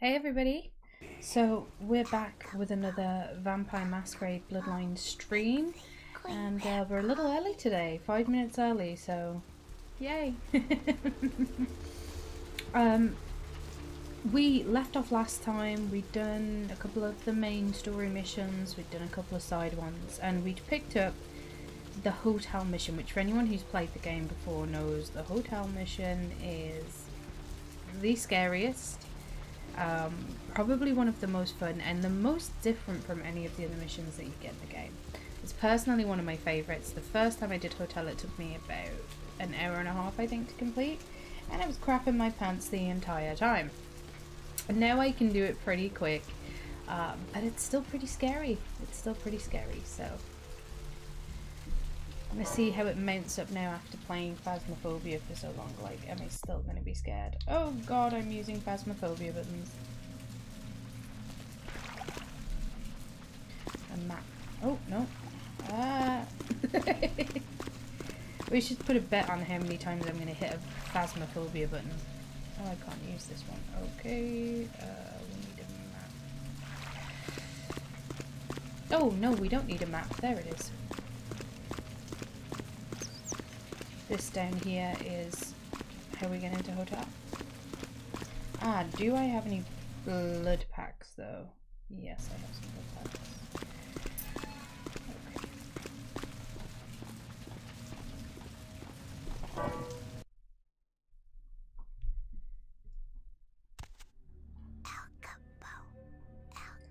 Hey everybody! So we're back with another Vampire Masquerade Bloodlines stream, and we're a little early today, 5 minutes early, so yay! We left off last time. We'd done a couple of the main story missions, we'd done a couple of side ones, and we'd picked up the hotel mission, which for anyone who's played the game before knows the hotel mission is the scariest. Probably one of the most fun and the most different from any of the other missions that you get in the game. It's personally one of my favourites. The first time I did Hotel it took me about an hour and a half I think to complete, and I was crapping my pants the entire time. And now I can do it pretty quick, but it's still pretty scary. So I'm gonna see how it mounts up now after playing Phasmophobia for so long. Like, am I still gonna be scared? Oh god, I'm using Phasmophobia buttons. A map. Oh, no. Ah! We should put a bet on how many times I'm gonna hit a Phasmophobia button. Oh, I can't use this one. Okay, we need a map. Oh, no, we don't need a map. There it is. This down here is how we get into hotel. Ah, do I have any blood packs though? Yes, I have some blood packs.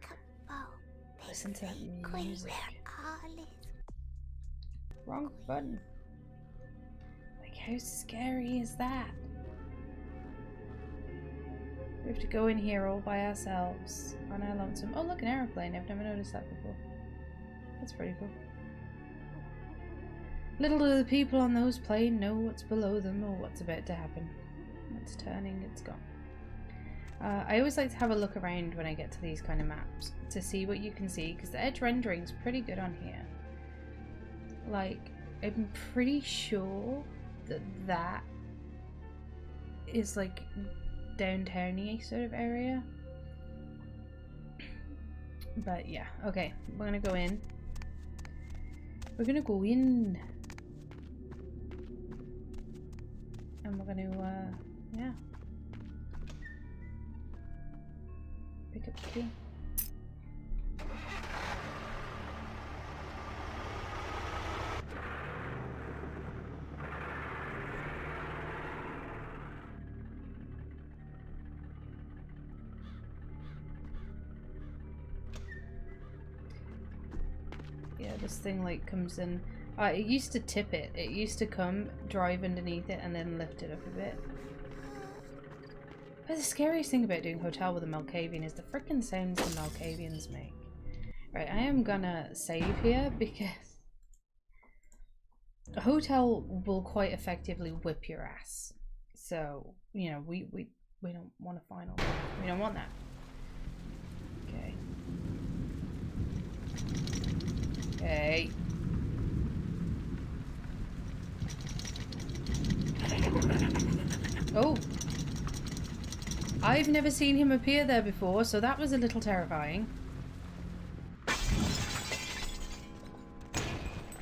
Okay. Listen to that music. Wrong button. How scary is that? We have to go in here all by ourselves on our lonesome. Oh look, an aeroplane. I've never noticed that before. That's pretty cool. Little do the people on those planes know what's below them or what's about to happen. It's turning, it's gone. I always like to have a look around when I get to these kind of maps to see what you can see, because the edge rendering's pretty good on here. Like, I'm pretty sure that is like downtowny sort of area, but yeah. Okay, we're gonna go in. And we're gonna yeah, pick up the key. Yeah, this thing like comes in. It used to tip it. It used to come, drive underneath it, and then lift it up a bit. But the scariest thing about doing Hotel with a Malkavian is the frickin' sounds the Malkavians make. Right, I am gonna save here because a hotel will quite effectively whip your ass. So, you know, we don't want a final. We don't want that. Okay. Okay. Oh! I've never seen him appear there before, so that was a little terrifying.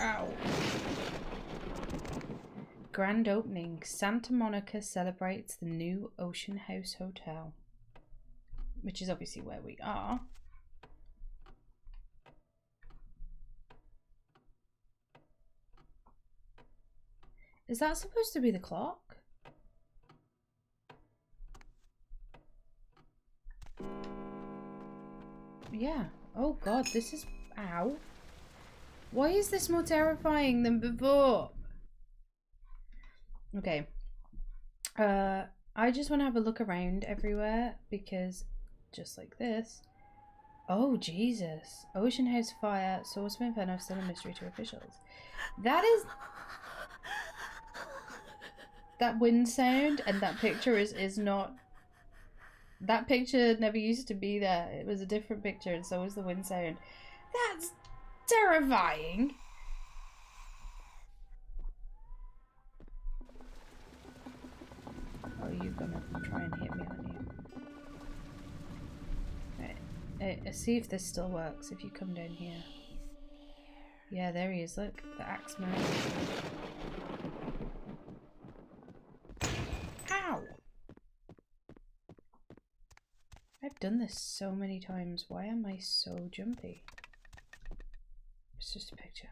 Ow. Grand opening. Santa Monica celebrates the new Ocean House Hotel. Which is obviously where we are. Is that supposed to be the clock? Yeah. Oh god, this is... Ow. Why is this more terrifying than before? Okay. I just want to have a look around everywhere because just like this. Oh, Jesus. Ocean House fire, source of inferno, still a mystery to officials. That is... That wind sound and that picture is not... That picture never used to be there. It was a different picture, and so was the wind sound. That's terrifying. Oh, you're gonna try and hit me, aren't you? Hey, see if this still works if you come down here. Yeah, there he is, look. The axe man. Ow! I've done this so many times. Why am I so jumpy? It's just a picture.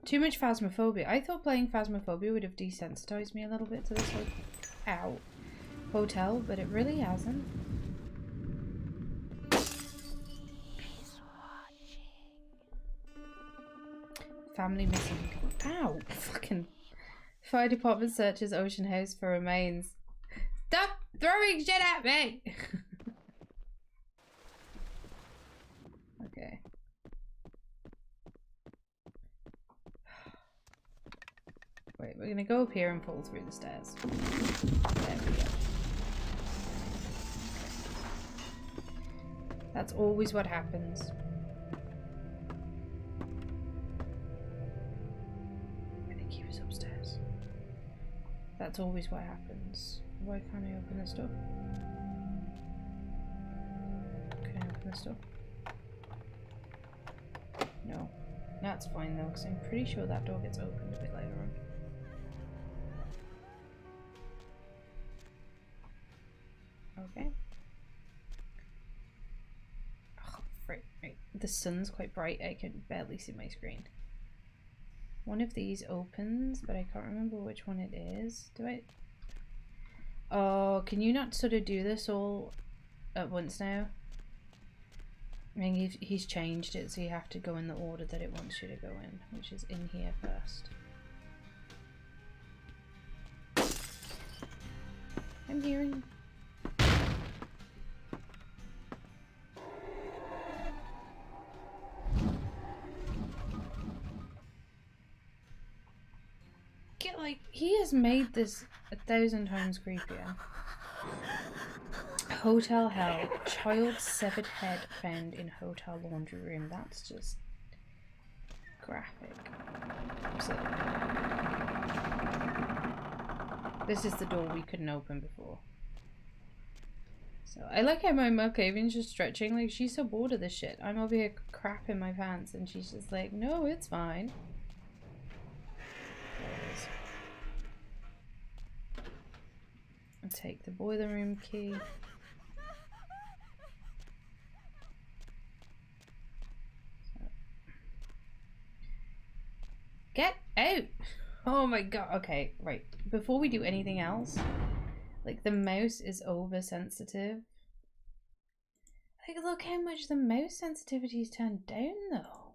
Too much Phasmophobia. I thought playing Phasmophobia would have desensitized me a little bit to this hotel, but it really hasn't. Family missing. Ow! Fucking fire department searches Ocean House for remains. Stop throwing shit at me! Okay. Wait, we're gonna go up here and pull through the stairs. There we go. That's always what happens. I think he was upstairs. That's always what happens. Why can't I open this door? Can I open this door? No. That's fine though, because I'm pretty sure that door gets opened a bit later on. Okay. Oh, right. The sun's quite bright. I can barely see my screen. One of these opens, but I can't remember which one it is. Do I? Oh, can you not sort of do this all at once now? I mean, he's changed it, so you have to go in the order that it wants you to go in, which is in here first. I'm hearing. Get like, he has made this 1,000 times creepier. Hotel hell. Child's severed head found in hotel laundry room. That's just graphic. So, this is the door we couldn't open before. So I like how my Malkavian's just stretching. Like, she's so bored of this shit. I'm over here crapping my pants and she's just like, no, it's fine. There it is. I'll take the boiler room key. Get out! Oh my god. Okay, right. Before we do anything else, like, the mouse is oversensitive. Like, look how much the mouse sensitivity is turned down, though.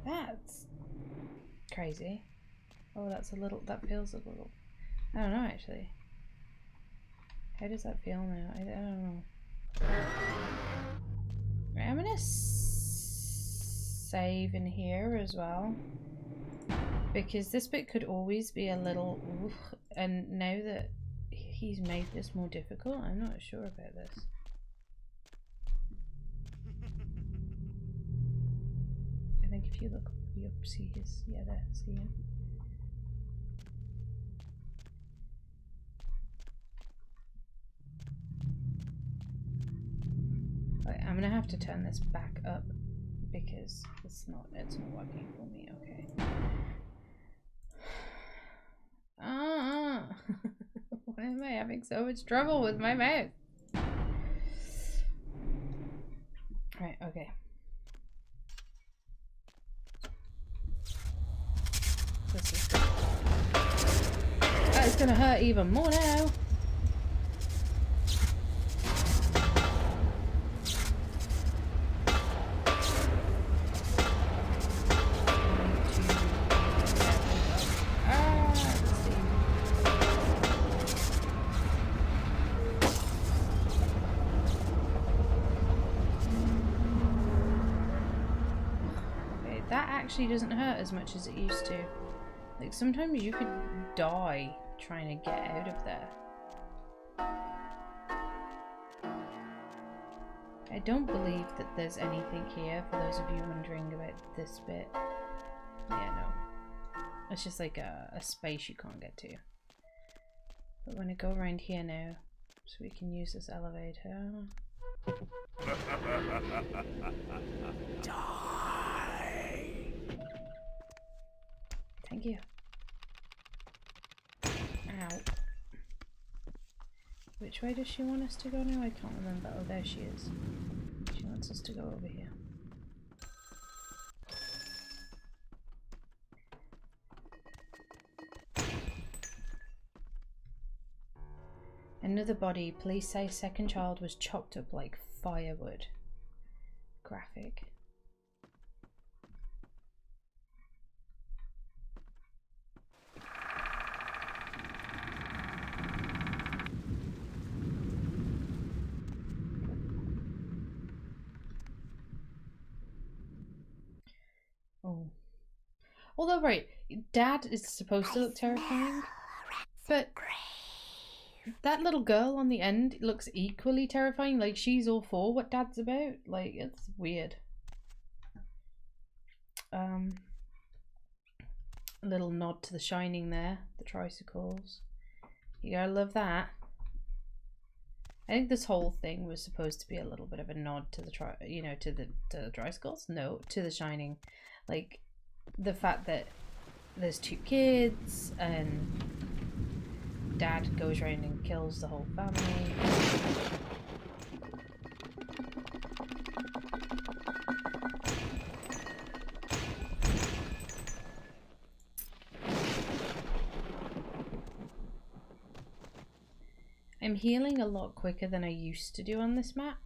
That's crazy. Oh, that's a little, that feels a little, I don't know, actually. How does that feel now? I don't know. Right, I'm gonna save in here as well, because this bit could always be a little oof, and now that he's made this more difficult, I'm not sure about this. I think if you look up, see his, yeah, there, see him. Right, I'm gonna have to turn this back up because it's not working for me. Okay. Why am I having so much trouble with my mouth? Right, okay. This is good. That is gonna hurt even more now. Actually doesn't hurt as much as it used to. Like, sometimes you could die trying to get out of there. I don't believe that there's anything here, for those of you wondering about this bit. Yeah, no. It's just like a space you can't get to. But when I go around here now, So we can use this elevator. Die. Thank you. Ow. Which way does she want us to go now? I can't remember. Oh, there she is. She wants us to go over here. Another body. Police say second child was chopped up like firewood. Graphic. Oh. Although, right, Dad is supposed to look terrifying, but that little girl on the end looks equally terrifying. Like, she's all for what Dad's about. Like, it's weird. A little nod to The Shining there. The tricycles. You gotta love that. I think this whole thing was supposed to be a little bit of a nod to the tricycles. No, to The Shining. Like, the fact that there's two kids and Dad goes around and kills the whole family. I'm healing a lot quicker than I used to do on this map.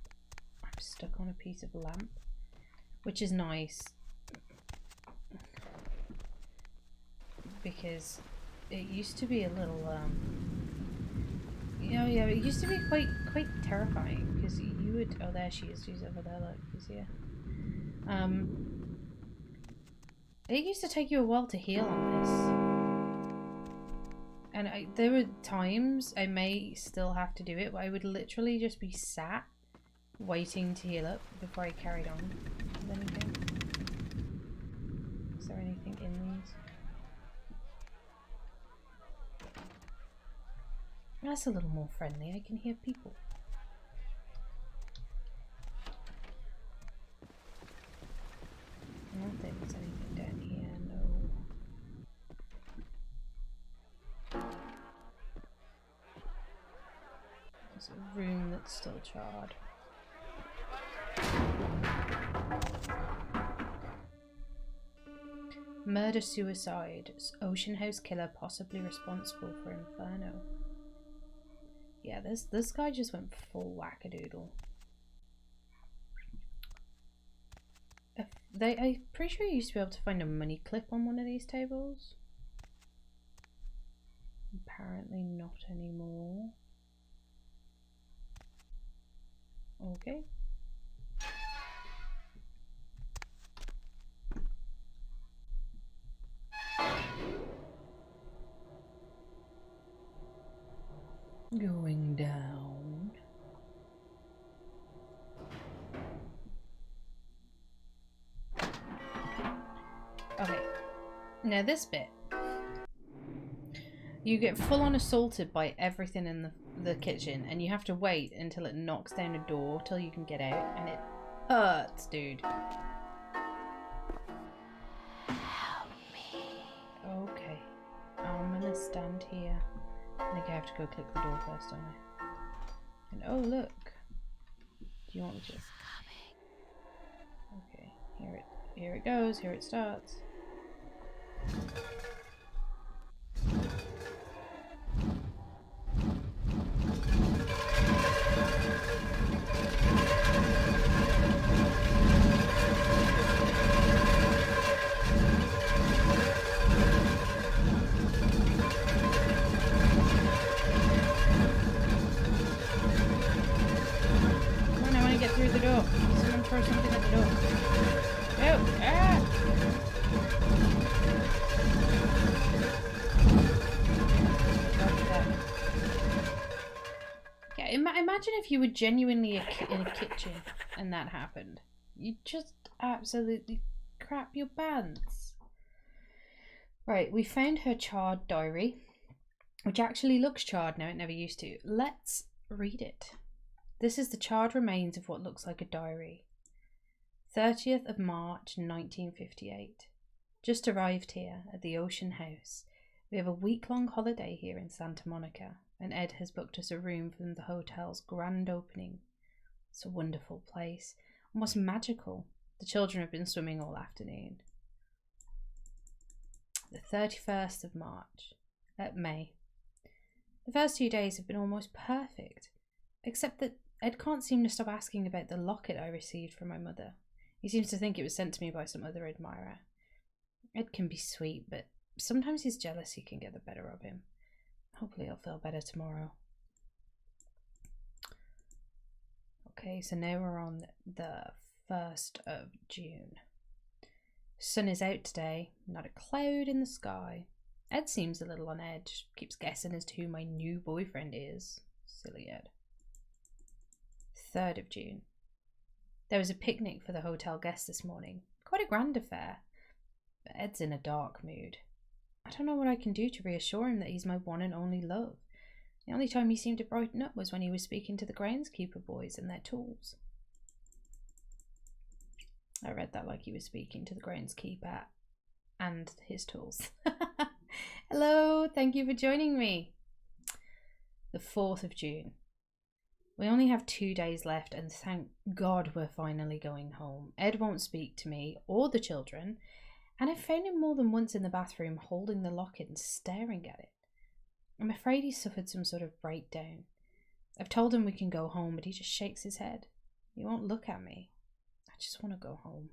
I'm stuck on a piece of lamp, which is nice because it used to be a little it used to be quite terrifying because you would, oh, there she is, she's over there, look, she's here. It used to take you a while to heal on this, and there were times I may still have to do it, but I would literally just be sat waiting to heal up before I carried on with anything. Is there anything in these? That's a little more friendly. I can hear people. I don't think there's anything down here, no. There's a room that's still charred. Murder-suicide. Ocean House killer possibly responsible for Inferno. Yeah, this guy just went full wackadoodle. I'm pretty sure you used to be able to find a money clip on one of these tables. Apparently not anymore. Okay. Going down. Okay, now this bit. You get full on assaulted by everything in the kitchen, and you have to wait until it knocks down a door till you can get out, and it hurts, dude. Help me. Okay, I'm gonna stand here. I think I have to go click the door first, don't I? And oh, look. Do you want me to? Okay, here it goes. Here it starts. Through the door. Someone throw something at the door. Oh! Ah! Yeah, imagine if you were genuinely in a kitchen and that happened. You'd just absolutely crap your pants. Right, we found her charred diary, which actually looks charred now. It never used to. Let's read it. This is the charred remains of what looks like a diary. 30th of March 1958. Just arrived here at the Ocean House. We have a week-long holiday here in Santa Monica, and Ed has booked us a room from the hotel's grand opening. It's a wonderful place, almost magical. The children have been swimming all afternoon. The 31st of May. The first 2 days have been almost perfect, except that Ed can't seem to stop asking about the locket I received from my mother. He seems to think it was sent to me by some other admirer. Ed can be sweet, but sometimes his jealousy can get the better of him. Hopefully I'll feel better tomorrow. Okay, so now we're on the 1st of June. Sun is out today, not a cloud in the sky. Ed seems a little on edge, keeps guessing as to who my new boyfriend is. Silly Ed. 3rd of June. There was a picnic for the hotel guests this morning. Quite a grand affair. But Ed's in a dark mood. I don't know what I can do to reassure him that he's my one and only love. The only time he seemed to brighten up was when he was speaking to the groundskeeper boys and their tools. I read that like he was speaking to the groundskeeper and his tools. Hello, thank you for joining me. The 4th of June. We only have 2 days left, and thank God we're finally going home. Ed won't speak to me or the children, and I've found him more than once in the bathroom holding the locket and staring at it. I'm afraid he suffered some sort of breakdown. I've told him we can go home, but he just shakes his head. He won't look at me. I just want to go home.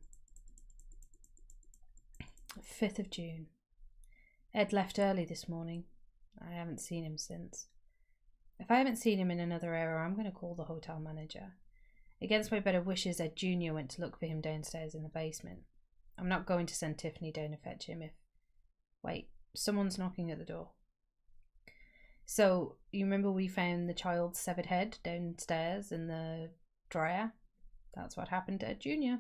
5th of June. Ed left early this morning. I haven't seen him since. If I haven't seen him in another hour, I'm going to call the hotel manager. Against my better wishes, Ed Jr. went to look for him downstairs in the basement. I'm not going to send Tiffany down to fetch him if... Wait, someone's knocking at the door. So, you remember we found the child's severed head downstairs in the dryer? That's what happened to Ed Jr.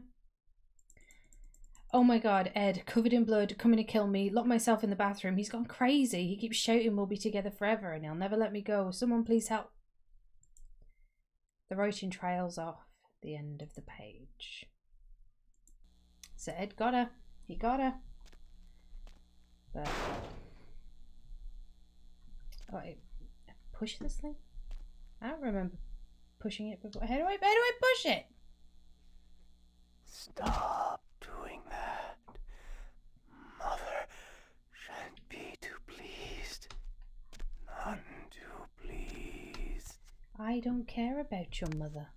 Oh my God, Ed, covered in blood, coming to kill me, locked myself in the bathroom. He's gone crazy. He keeps shouting we'll be together forever and he'll never let me go. Someone please help. The writing trails off the end of the page. So Ed got her. He got her. But... Oh, I push this thing? I don't remember pushing it before. How do I push it? Stop doing that. Mother shan't be too pleased. None too pleased. I don't care about your mother.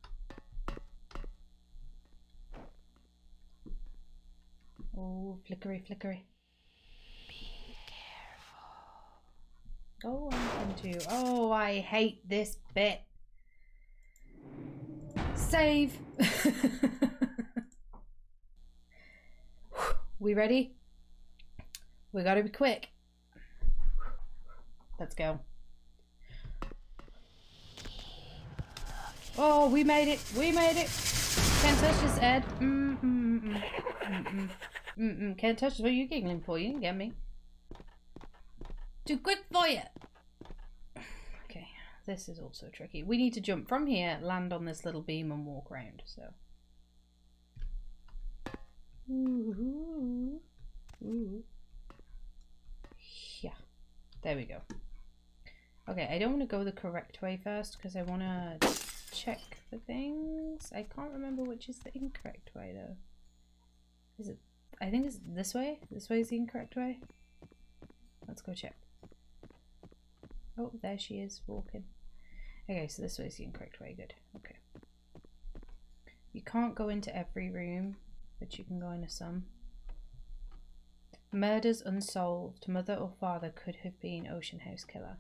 Oh, flickery, flickery. Be careful. Oh, I'm going to. Oh, I hate this bit. Save. We ready? We gotta be quick. Let's go. Oh, we made it. We made it. Can't touch this, Ed. Can't touch this. What are you giggling for? You didn't get me. Too quick for you. Okay, this is also tricky. We need to jump from here, land on this little beam and walk around, so. Ooh. Yeah, there we go. Okay, I don't want to go the correct way first because I want to check for things. I can't remember which is the incorrect way though. Is it? I think it's this way. This way is the incorrect way. Let's go check. Oh, there she is walking. Okay, so this way is the incorrect way. Good. Okay. You can't go into every room, but you can go into some. Murders unsolved. Mother or father could have been Ocean House killer.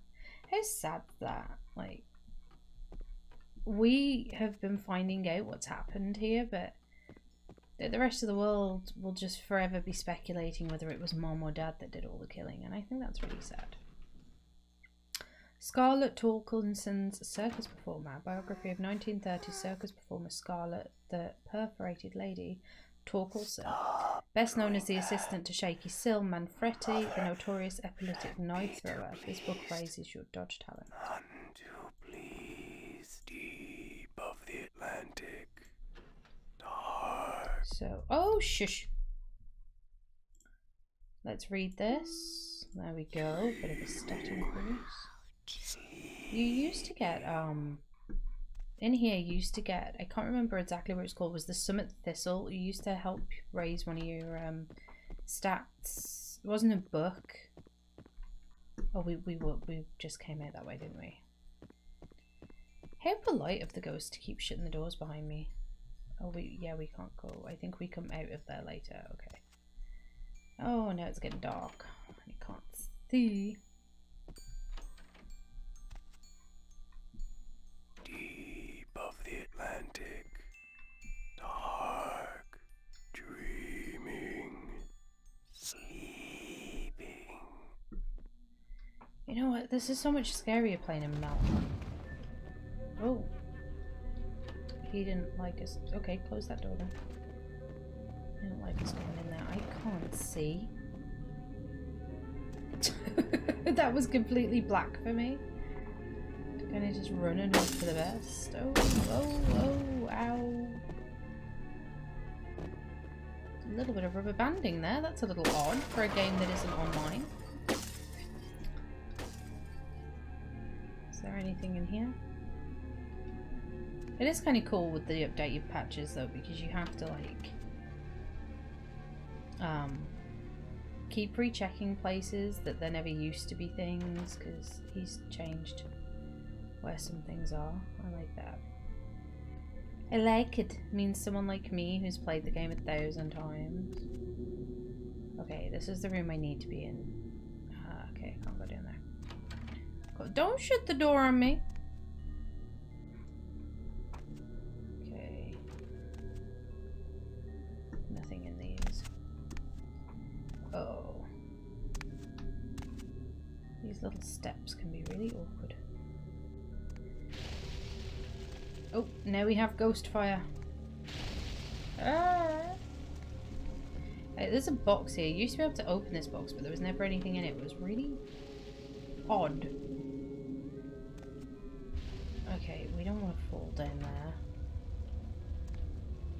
How sad that. Like, we have been finding out what's happened here, but the rest of the world will just forever be speculating whether it was mom or dad that did all the killing, and I think that's really sad. Scarlett Torkinson's circus performer. Biography of 1930s circus performer Scarlett, the perforated lady Torkelson, best known as the assistant to Shaky Sill Manfredi, the notorious epileptic knife thrower. This book praises your dodge talent. None too pleased. So, oh, shush. Let's read this. There we go. Bit of a stat increase. You used to get, in here you used to get, I can't remember exactly what it's called, was the Summit Thistle. You used to help raise one of your stats. It wasn't a book. Oh, we just came out that way, didn't we? How polite of the ghost to keep shutting the doors behind me. Oh, we can't go. I think we come out of there later. Okay. Oh, now it's getting dark. I can't see. Deep of the Atlantic, dark, dreaming, sleeping. You know what? This is so much scarier playing him now. Oh. He didn't like us. Okay, close that door then. He didn't like us going in there. I can't see. That was completely black for me. Kind of just running hope for the best. Oh, oh, oh, ow. A little bit of rubber banding there. That's a little odd for a game that isn't online. Is there anything in here? It is kind of cool with the updated patches though, because you have to like keep rechecking places that there never used to be things, because he's changed where some things are. I like that. I like it. It means someone like me who's played the game 1,000 times. Okay, this is the room I need to be in. Okay, I can't go down there. Don't shut the door on me. Okay. Nothing in these. Oh. These little steps can be really awkward. Oh, now we have ghost fire. Ah. Hey, there's a box here. You used to be able to open this box, but there was never anything in it. It was really odd. Okay, we don't want to fall down there.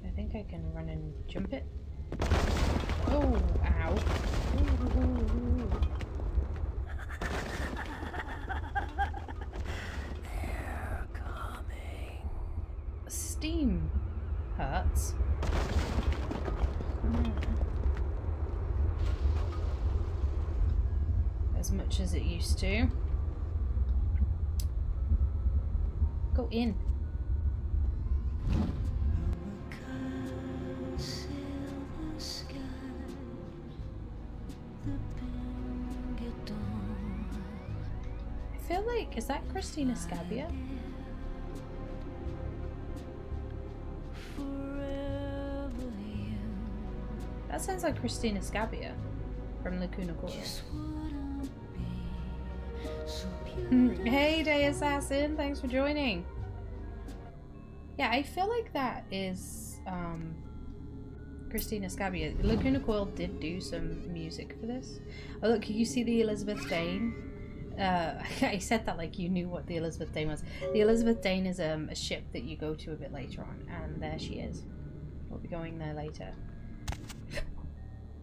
I think I can run and jump it. Oh, ow. Ooh, ooh, ooh. Steam hurts. As much as it used to. Go in. I feel like, is that Christina Scabbia? That sounds like Christina Scabbia from Lacuna Coil. Hey Day Assassin, thanks for joining. Yeah, I feel like that is Christina Scabbia. Lacuna Coil did do some music for this. Oh look, you see the Elizabeth Dane? I said that like you knew what the Elizabeth Dane was. The Elizabeth Dane is a ship that you go to a bit later on, and there she is. We'll be going there later.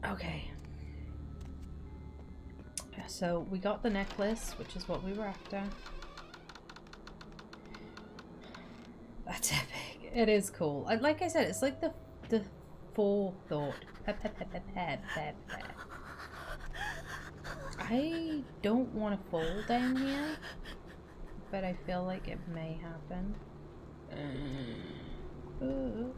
Okay. So we got the necklace, which is what we were after. That's epic. It is cool. Like I said, it's like the forethought. I don't want to fall down here, but I feel like it may happen. Ooh.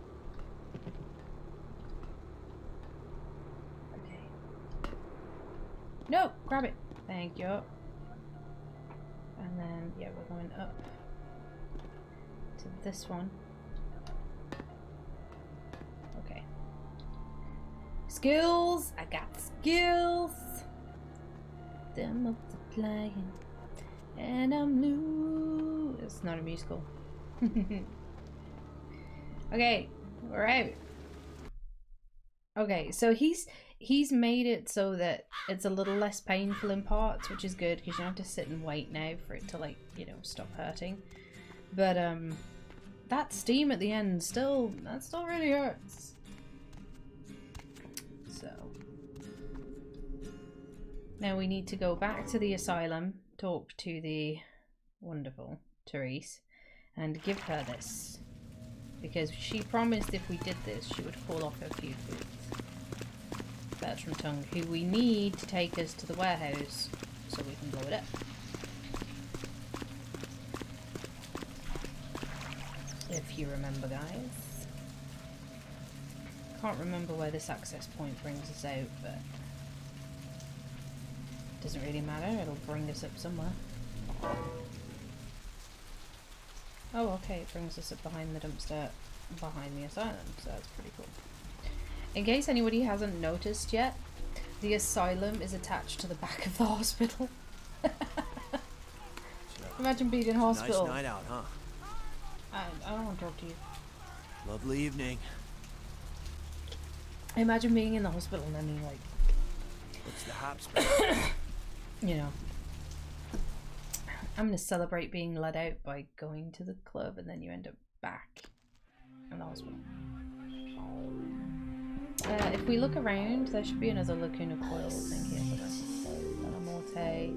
No! Grab it! Thank you. And then, yeah, we're going up to this one. Okay. Skills! I got skills! They're multiplying. And I'm new. It's not a musical. Okay, we're out. Okay, so he's made it so that it's a little less painful in parts, which is good because you don't have to sit and wait now for it to, like, you know, stop hurting. But that steam at the end that still really hurts. Now we need to go back to the asylum, talk to the wonderful Therese, and give her this. Because she promised if we did this, she would call off her feud with Bertram Tongue, who we need to take us to the warehouse so we can blow it up. If you remember, guys. Can't remember where this access point brings us out, but doesn't really matter, it'll bring us up somewhere. Oh, okay, it brings us up behind the dumpster, behind the asylum, so that's pretty cool. In case anybody hasn't noticed yet, the asylum is attached to the back of the hospital. Imagine being in hospital. Nice night out, huh? I don't want to talk to you. Lovely evening. Imagine being in the hospital and then being like... What's the hops? You know. I'm going to celebrate being let out by going to the club and then you end up back in the hospital. If we look around, there should be another Lacuna Coil thing here for us. La Morte,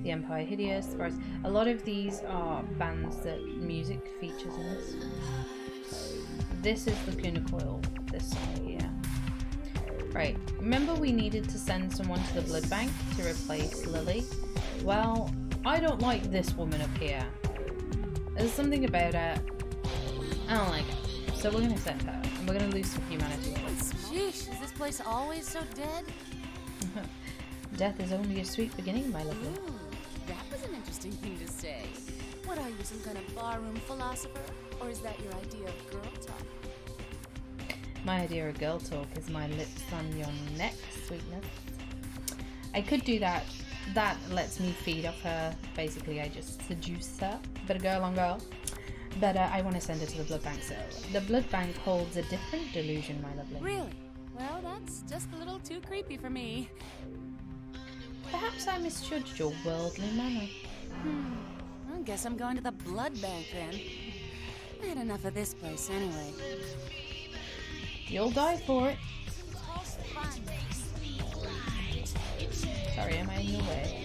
The Empire Hideous, the Price. A lot of these are bands that music features in this. This is Lacuna Coil, this song here. Right, remember we needed to send someone to the blood bank to replace Lily? Well, I don't like this woman up here. There's something about her. I don't like her. So we're gonna send her, and we're gonna lose some humanity. Sheesh, is this place always so dead? Death is only a sweet beginning, my lovely. Ooh, that was an interesting thing to say. What are you, some kind of barroom philosopher? Or is that your idea of girl talk? My idea of girl talk is my lips on your neck, sweetness. I could do that. That lets me feed off her. Basically, I just seduce her. But a girl on girl. But I want to send her to the blood bank, so the blood bank holds a different delusion, my lovely. Really? Well, that's just a little too creepy for me. Perhaps I misjudged your worldly manner. I guess I'm going to the blood bank then. I had enough of this place anyway. You'll die for it. Sorry, am I in your way?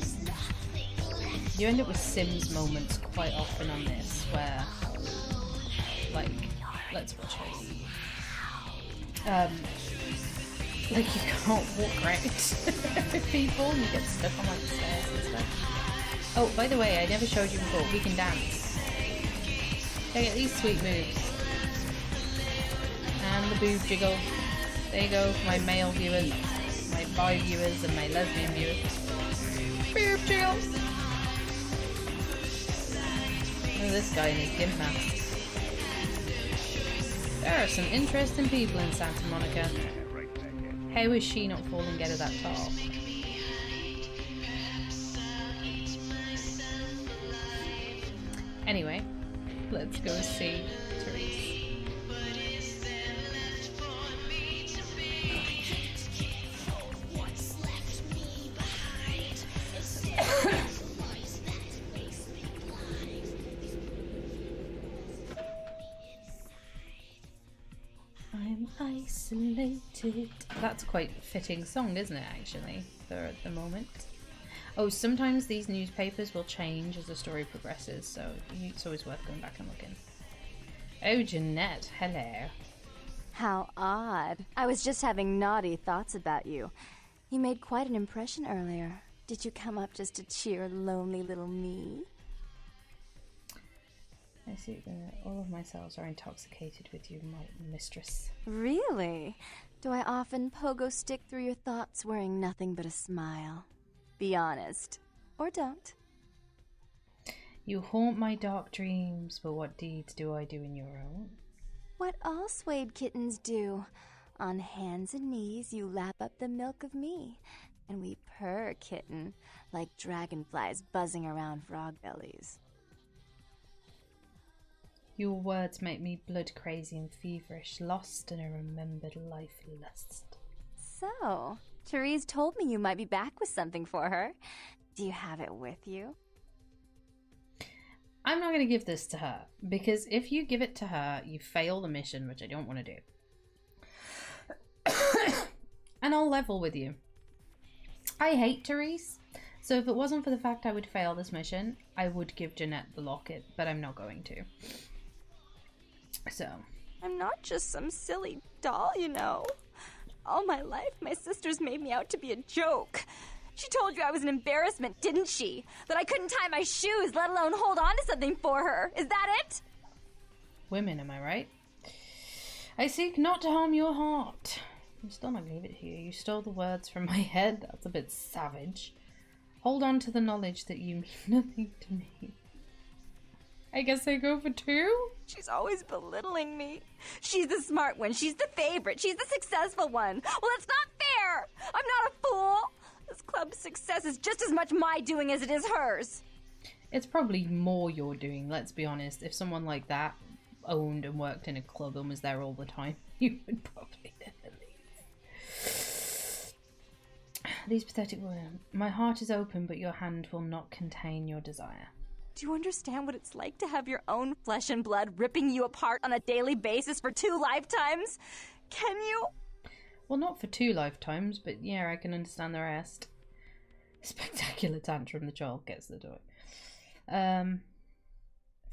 You end up with Sims moments quite often on this, where, like, let's watch her. Like you can't walk around with people, you get stuck on like stairs and stuff. Oh, by the way, I never showed you before, we can dance. Check out these sweet moves. And the boob jiggle. There you go, my male viewers, my bi viewers, and my lesbian viewers. Boob jiggle! Look at this guy in his gimp mask. There are some interesting people in Santa Monica. How is she not falling out of that top? Anyway, let's go see Therese. I'm isolated. That's quite a fitting song, isn't it, actually, for the moment. Oh, sometimes these newspapers will change as the story progresses, so it's always worth going back and looking. Oh, Jeanette, hello. How odd. I was just having naughty thoughts about you. You made quite an impression earlier. Did you come up just to cheer lonely little me? I see that all of my cells are intoxicated with you, my mistress. Really? Do I often pogo stick through your thoughts wearing nothing but a smile? Be honest. Or don't. You haunt my dark dreams, but what deeds do I do in your own? What all swayed kittens do. On hands and knees you lap up the milk of me. And we purr, kitten, like dragonflies buzzing around frog bellies. Your words make me blood crazy and feverish, lost in a remembered life lust. So, Therese told me you might be back with something for her. Do you have it with you? I'm not going to give this to her, because if you give it to her, you fail the mission, which I don't want to do. And I'll level with you. I hate Therese, so if it wasn't for the fact I would fail this mission, I would give Jeanette the locket, but I'm not going to. So. I'm not just some silly doll, you know. All my life, my sisters made me out to be a joke. She told you I was an embarrassment, didn't she? That I couldn't tie my shoes, let alone hold on to something for her. Is that it? Women, am I right? I seek not to harm your heart. I'm still not gonna leave it here. You stole the words from my head. That's a bit savage. Hold on to the knowledge that you mean nothing to me. I guess I go for 2? She's always belittling me. She's the smart one. She's the favorite. She's the successful one. Well, it's not fair. I'm not a fool. This club's success is just as much my doing as it is hers. It's probably more your doing, let's be honest. If someone like that owned and worked in a club and was there all the time, you would probably leave. These pathetic words. My heart is open, but your hand will not contain your desire. Do you understand what it's like to have your own flesh and blood ripping you apart on a daily basis for 2 lifetimes? Can you? Well, not for 2 lifetimes, but yeah, I can understand the rest. Spectacular tantrum the child gets the toy.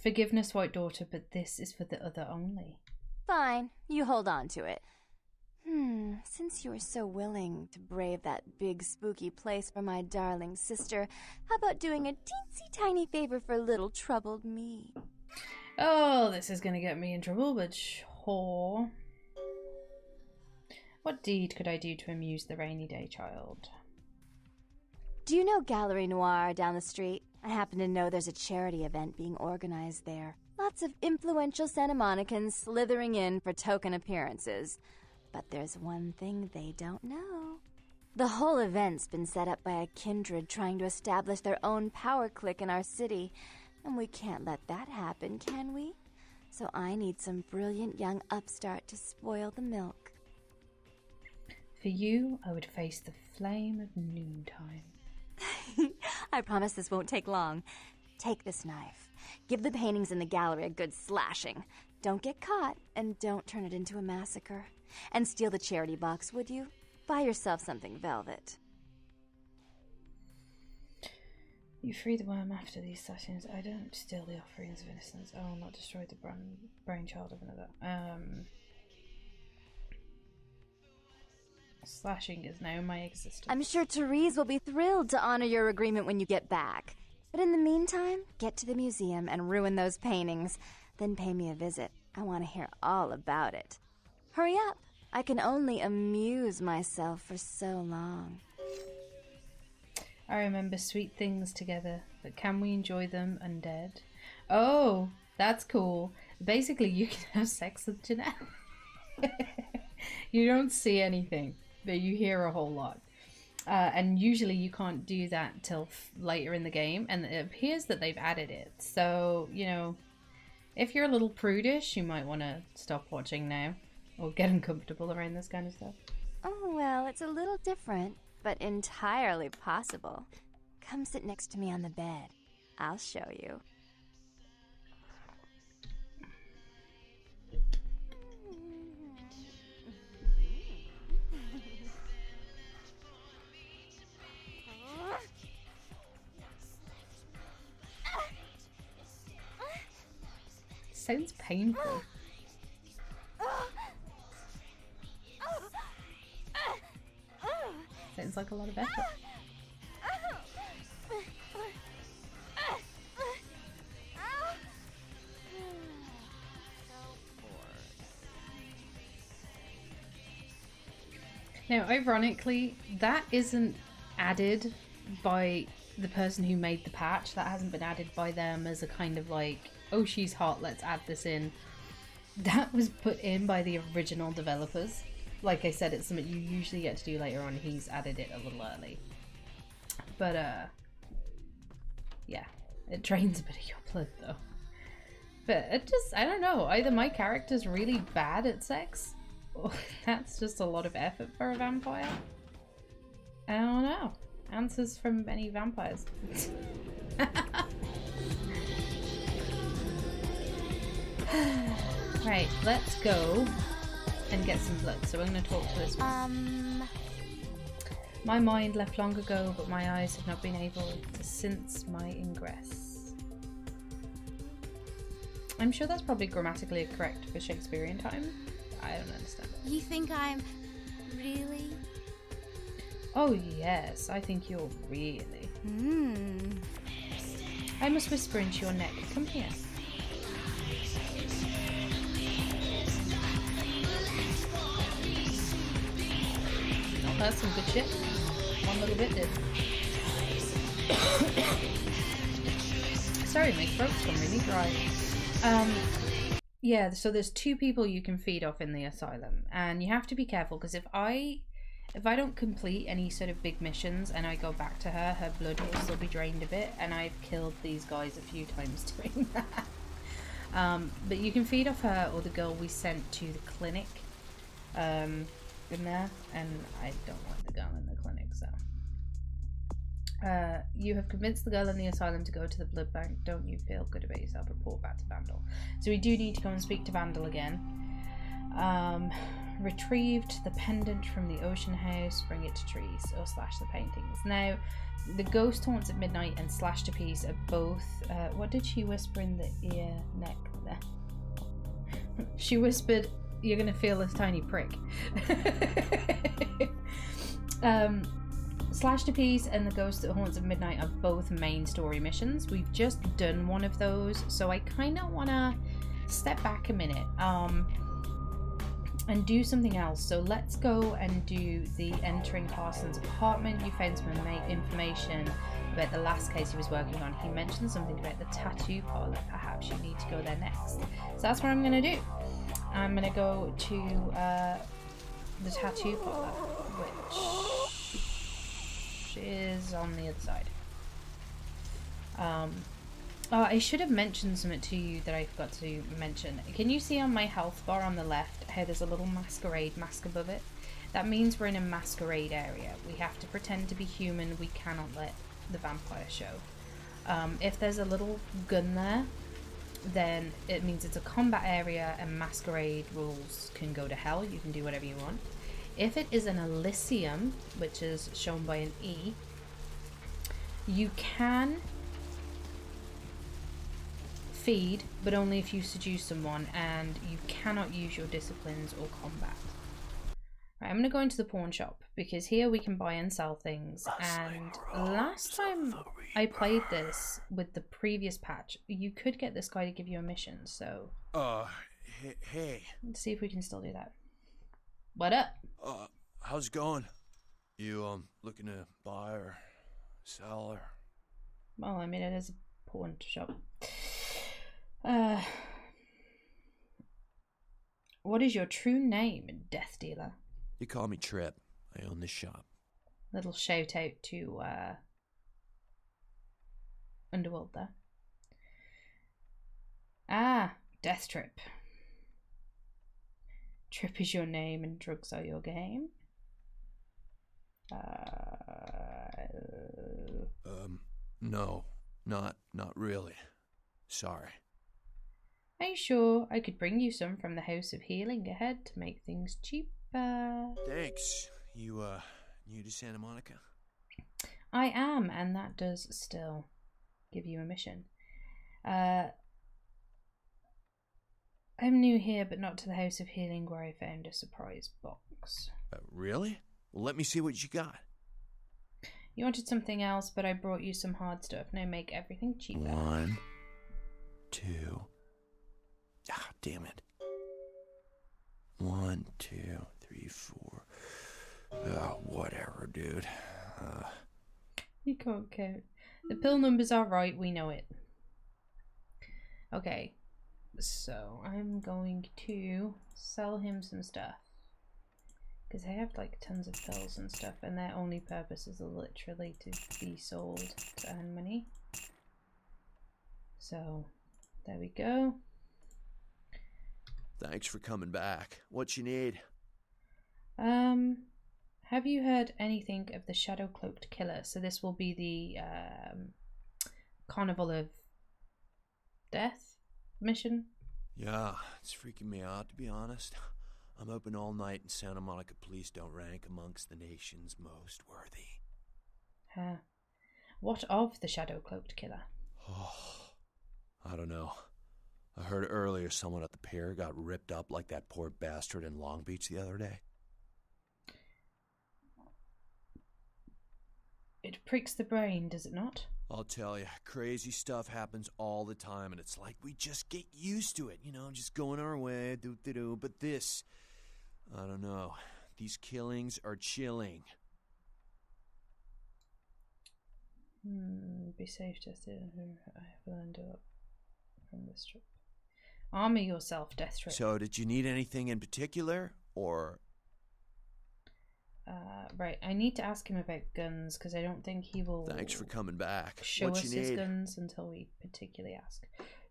Forgiveness, White Daughter, but this is for the other only. Fine, you hold on to it. Since you are so willing to brave that big spooky place for my darling sister, how about doing a teensy tiny favor for little troubled me? Oh, this is gonna get me in trouble, but sure. What deed could I do to amuse the rainy day child? Do you know Gallery Noir down the street? I happen to know there's a charity event being organized there. Lots of influential Santa Monicans slithering in for token appearances. But there's one thing they don't know. The whole event's been set up by a kindred trying to establish their own power clique in our city, and we can't let that happen, can we? So I need some brilliant young upstart to spoil the milk. For you, I would face the flame of noontime. I promise this won't take long. Take this knife. Give the paintings in the gallery a good slashing. Don't get caught, and don't turn it into a massacre. And steal the charity box, would you? Buy yourself something velvet. You free the worm after these sessions. I don't steal the offerings of innocence. I will not destroy the brainchild of another. Slashing is now my existence. I'm sure Therese will be thrilled to honor your agreement when you get back. But in the meantime, get to the museum and ruin those paintings. Then pay me a visit. I want to hear all about it. Hurry up. I can only amuse myself for so long. I remember sweet things together, but can we enjoy them undead? Oh, that's cool. Basically, you can have sex with Jeanette. You don't see anything, but you hear a whole lot. And usually you can't do that till later in the game, and it appears that they've added it. So, you know, if you're a little prudish, you might want to stop watching now, or get uncomfortable around this kind of stuff. Oh, well, it's a little different, but entirely possible. Come sit next to me on the bed. I'll show you. Sounds painful. Sounds like a lot of effort. Now, ironically, that isn't added by the person who made the patch. That hasn't been added by them as a kind of like, oh, she's hot, let's add this in. That was put in by the original developers. Like I said, it's something you usually get to do later on. He's added it a little early. But, yeah. It drains a bit of your blood, though. But it just, I don't know. Either my character's really bad at sex, or that's just a lot of effort for a vampire. I don't know. Answers from many vampires. Right, let's go and get some blood. So I'm going to talk to this one. My mind left long ago, but my eyes have not been able to sense my ingress. I'm sure that's probably grammatically correct for Shakespearean time. I don't understand it. You think I'm really? Oh yes, I think you're really. I must whisper into your neck. Come here. Oh, that's some good shit. One little bit did. Sorry, my throat's gone really dry. Yeah, so there's 2 people you can feed off in the asylum, and you have to be careful because if I don't complete any sort of big missions and I go back to her, her blood will still be drained a bit, and I've killed these guys a few times doing that. But you can feed off her or the girl we sent to the clinic in there, and I don't want the girl in the clinic, so. You have convinced the girl in the asylum to go to the blood bank. Don't you feel good about yourself? Report back to Vandal. So we do need to go and speak to Vandal again. Retrieved the pendant from the ocean house, bring it to trees, or slash the paintings. Now, the ghost haunts at midnight and slash to piece are both, what did she whisper in the ear, neck there? She whispered, you're gonna feel this tiny prick. Slash to piece and the ghost that haunts at midnight are both main story missions. We've just done one of those, so I kind of want to step back a minute and do something else. So let's go and do the entering Carson's apartment. You found some information about the last case he was working on. He mentioned something about the tattoo parlor. Perhaps you need to go there next. So that's what I'm going to do. I'm going to go to the tattoo parlor, which is on the other side. I should have mentioned something to you that I forgot to mention. Can you see on my health bar on the left how there's a little Masquerade mask above it? That means we're in a Masquerade area. We have to pretend to be human. We cannot let the vampire show. If there's a little gun there, then it means it's a combat area and Masquerade rules can go to hell. You can do whatever you want. If it is an Elysium, which is shown by an E, you can feed, but only if you seduce someone, and you cannot use your disciplines or combat. Right, I'm going to go into the pawn shop, because here we can buy and sell things, and last time I played this with the previous patch, you could get this guy to give you a mission, so... Hey. Let's see if we can still do that. What up? How's it going? You, looking to buy or sell or... Well, I mean, it is a pawn shop. What is your true name, Death Dealer? You call me Trip. I own this shop. Little shout out to, Underworld there. Ah, Death Trip. Trip is your name and drugs are your game? No, not really. Sorry. Are you sure? I could bring you some from the House of Healing ahead to make things cheaper. Thanks. You, new to Santa Monica? I am, and that does still give you a mission. I'm new here, but not to the House of Healing, where I found a surprise box. Really? Well, let me see what you got. You wanted something else, but I brought you some hard stuff. Now make everything cheaper. 1, 2... Ah, damn it. 1, 2, 3, 4... whatever, dude. You can't count. The pill numbers are right, we know it. Okay. So, I'm going to sell him some stuff. Because I have like tons of pills and stuff, and their only purpose is literally to be sold to earn money. So, there we go. Thanks for coming back. What you need? Have you heard anything of the Shadow Cloaked Killer? So this will be the Carnival of Death mission. Yeah, it's freaking me out, to be honest. I'm open all night, and Santa Monica police don't rank amongst the nation's most worthy. Huh. What of the shadow-cloaked killer? Oh, I don't know. I heard earlier someone at the pier got ripped up like that poor bastard in Long Beach the other day. It pricks the brain, does it not? I'll tell you, crazy stuff happens all the time, and it's like we just get used to it, just going our way, do. But this, I don't know. These killings are chilling. Be safe, tested. I will end up from this trip. Armor yourself, death trip. So, did you need anything in particular, or? Right, I need to ask him about guns, because I don't think he will... Thanks for coming back. Show What us you his need? guns until we particularly ask.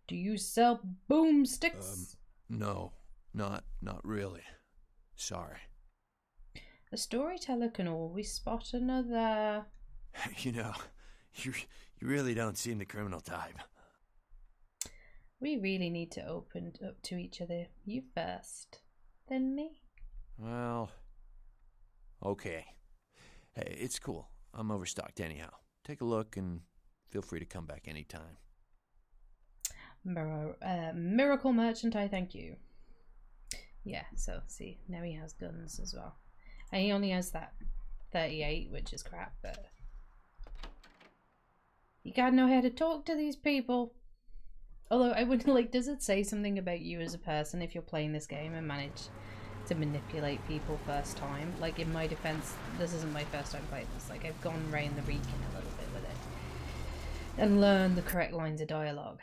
Do you sell boomsticks? No, not really. Sorry. A storyteller can always spot another... You really don't seem the criminal type. We really need to open up to each other. You first, then me. Well, okay. Hey, it's cool. I'm overstocked anyhow. Take a look and feel free to come back anytime. Miracle merchant, I thank you. Yeah, so see, now he has guns as well. And he only has that 38, which is crap, but... You gotta know how to talk to these people. Although, I wouldn't like, does it say something about you as a person if you're playing this game and manage to manipulate people first time? Like, in my defense, this isn't my first time playing this. Like, I've gone round the Reekin a little bit with it. And learned the correct lines of dialogue.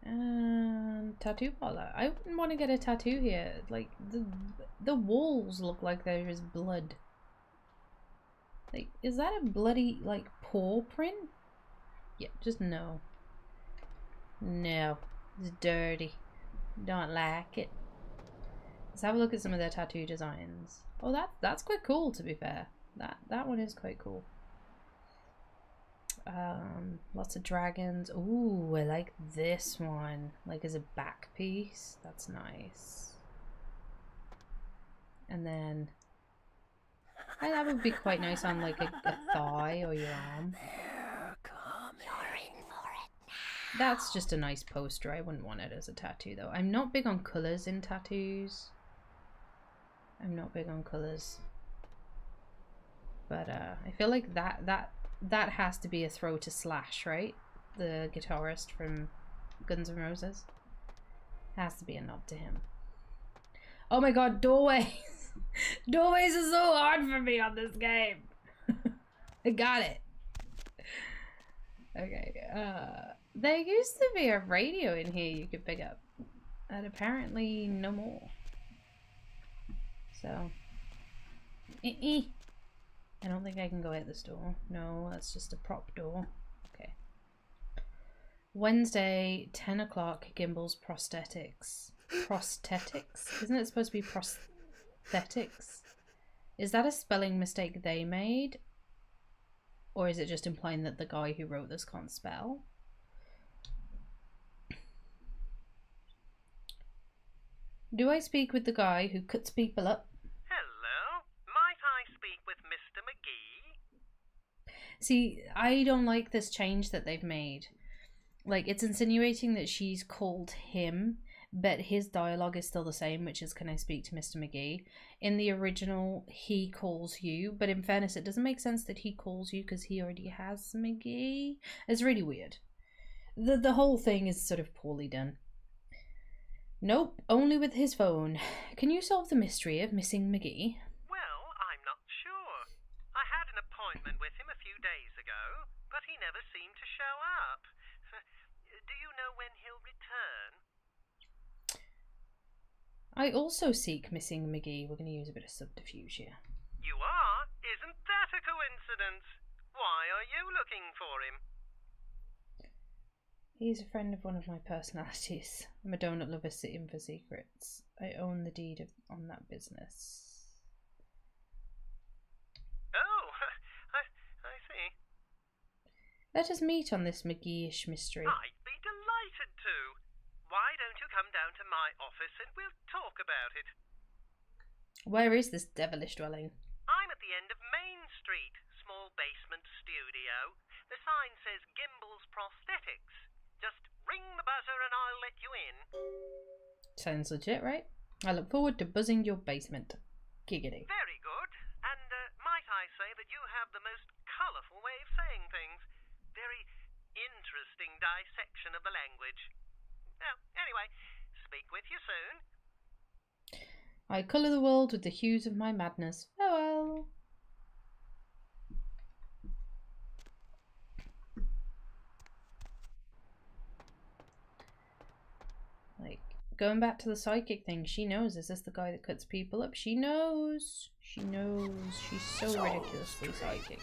And tattoo parlor. I wouldn't want to get a tattoo here. Like, the walls look like there is blood. Like, is that a bloody, like, paw print? Yeah, just no. No. It's dirty. Don't like it. Let's have a look at some of their tattoo designs. Oh, that's quite cool, to be fair. That one is quite cool. Lots of dragons. Ooh, I like this one. Like, as a back piece. That's nice. And then... that would be quite nice on, like, a thigh or your arm. That's just a nice poster. I wouldn't want it as a tattoo, though. I'm not big on colours in tattoos. I'm not big on colours. But, I feel like that has to be a throw to Slash, right? The guitarist from Guns N' Roses. Has to be a nod to him. Oh my god, doorways! Doorways are so hard for me on this game. I got it. Okay, there used to be a radio in here you could pick up. And apparently no more. So... I don't think I can go out this door. No, that's just a prop door. Okay. Wednesday, 10 o'clock, Gimbals Prosthetics. Prosthetics? Isn't it supposed to be prosthetics? Is that a spelling mistake they made? Or is it just implying that the guy who wrote this can't spell? Do I speak with the guy who cuts people up? See, I don't like this change that they've made. Like, it's insinuating that she's called him, but his dialogue is still the same, which is, can I speak to Mr. McGee? In the original, he calls you, but in fairness, it doesn't make sense that he calls you because he already has McGee. It's really weird. The whole thing is sort of poorly done. Nope, only with his phone. Can you solve the mystery of missing McGee? With him a few days ago, but he never seemed to show up. Do you know when he'll return? I also seek missing McGee. We're going to use a bit of subterfuge here. You are? Isn't that a coincidence? Why are you looking for him? He's a friend of one of my personalities. I'm a donut lover sitting for secrets. I own the deed on that business. I see. Let us meet on this McGee-ish mystery. I'd be delighted to. why don't you come down to my office and we'll talk about it? Where is this devilish dwelling? I'm at the end of Main Street, small basement studio. The sign says Gimbel's Prosthetics. Just ring the buzzer and I'll let you in. Sounds legit, right? I look forward to buzzing your basement. Giggity. Very good. And might I say that you have the most colourful way of saying things. Very interesting dissection of the language. Well, anyway, speak with you soon. I colour the world with the hues of my madness. Farewell. Like, going back to the psychic thing, she knows. Is this the guy that cuts people up? She knows. She knows. She's so ridiculously psychic.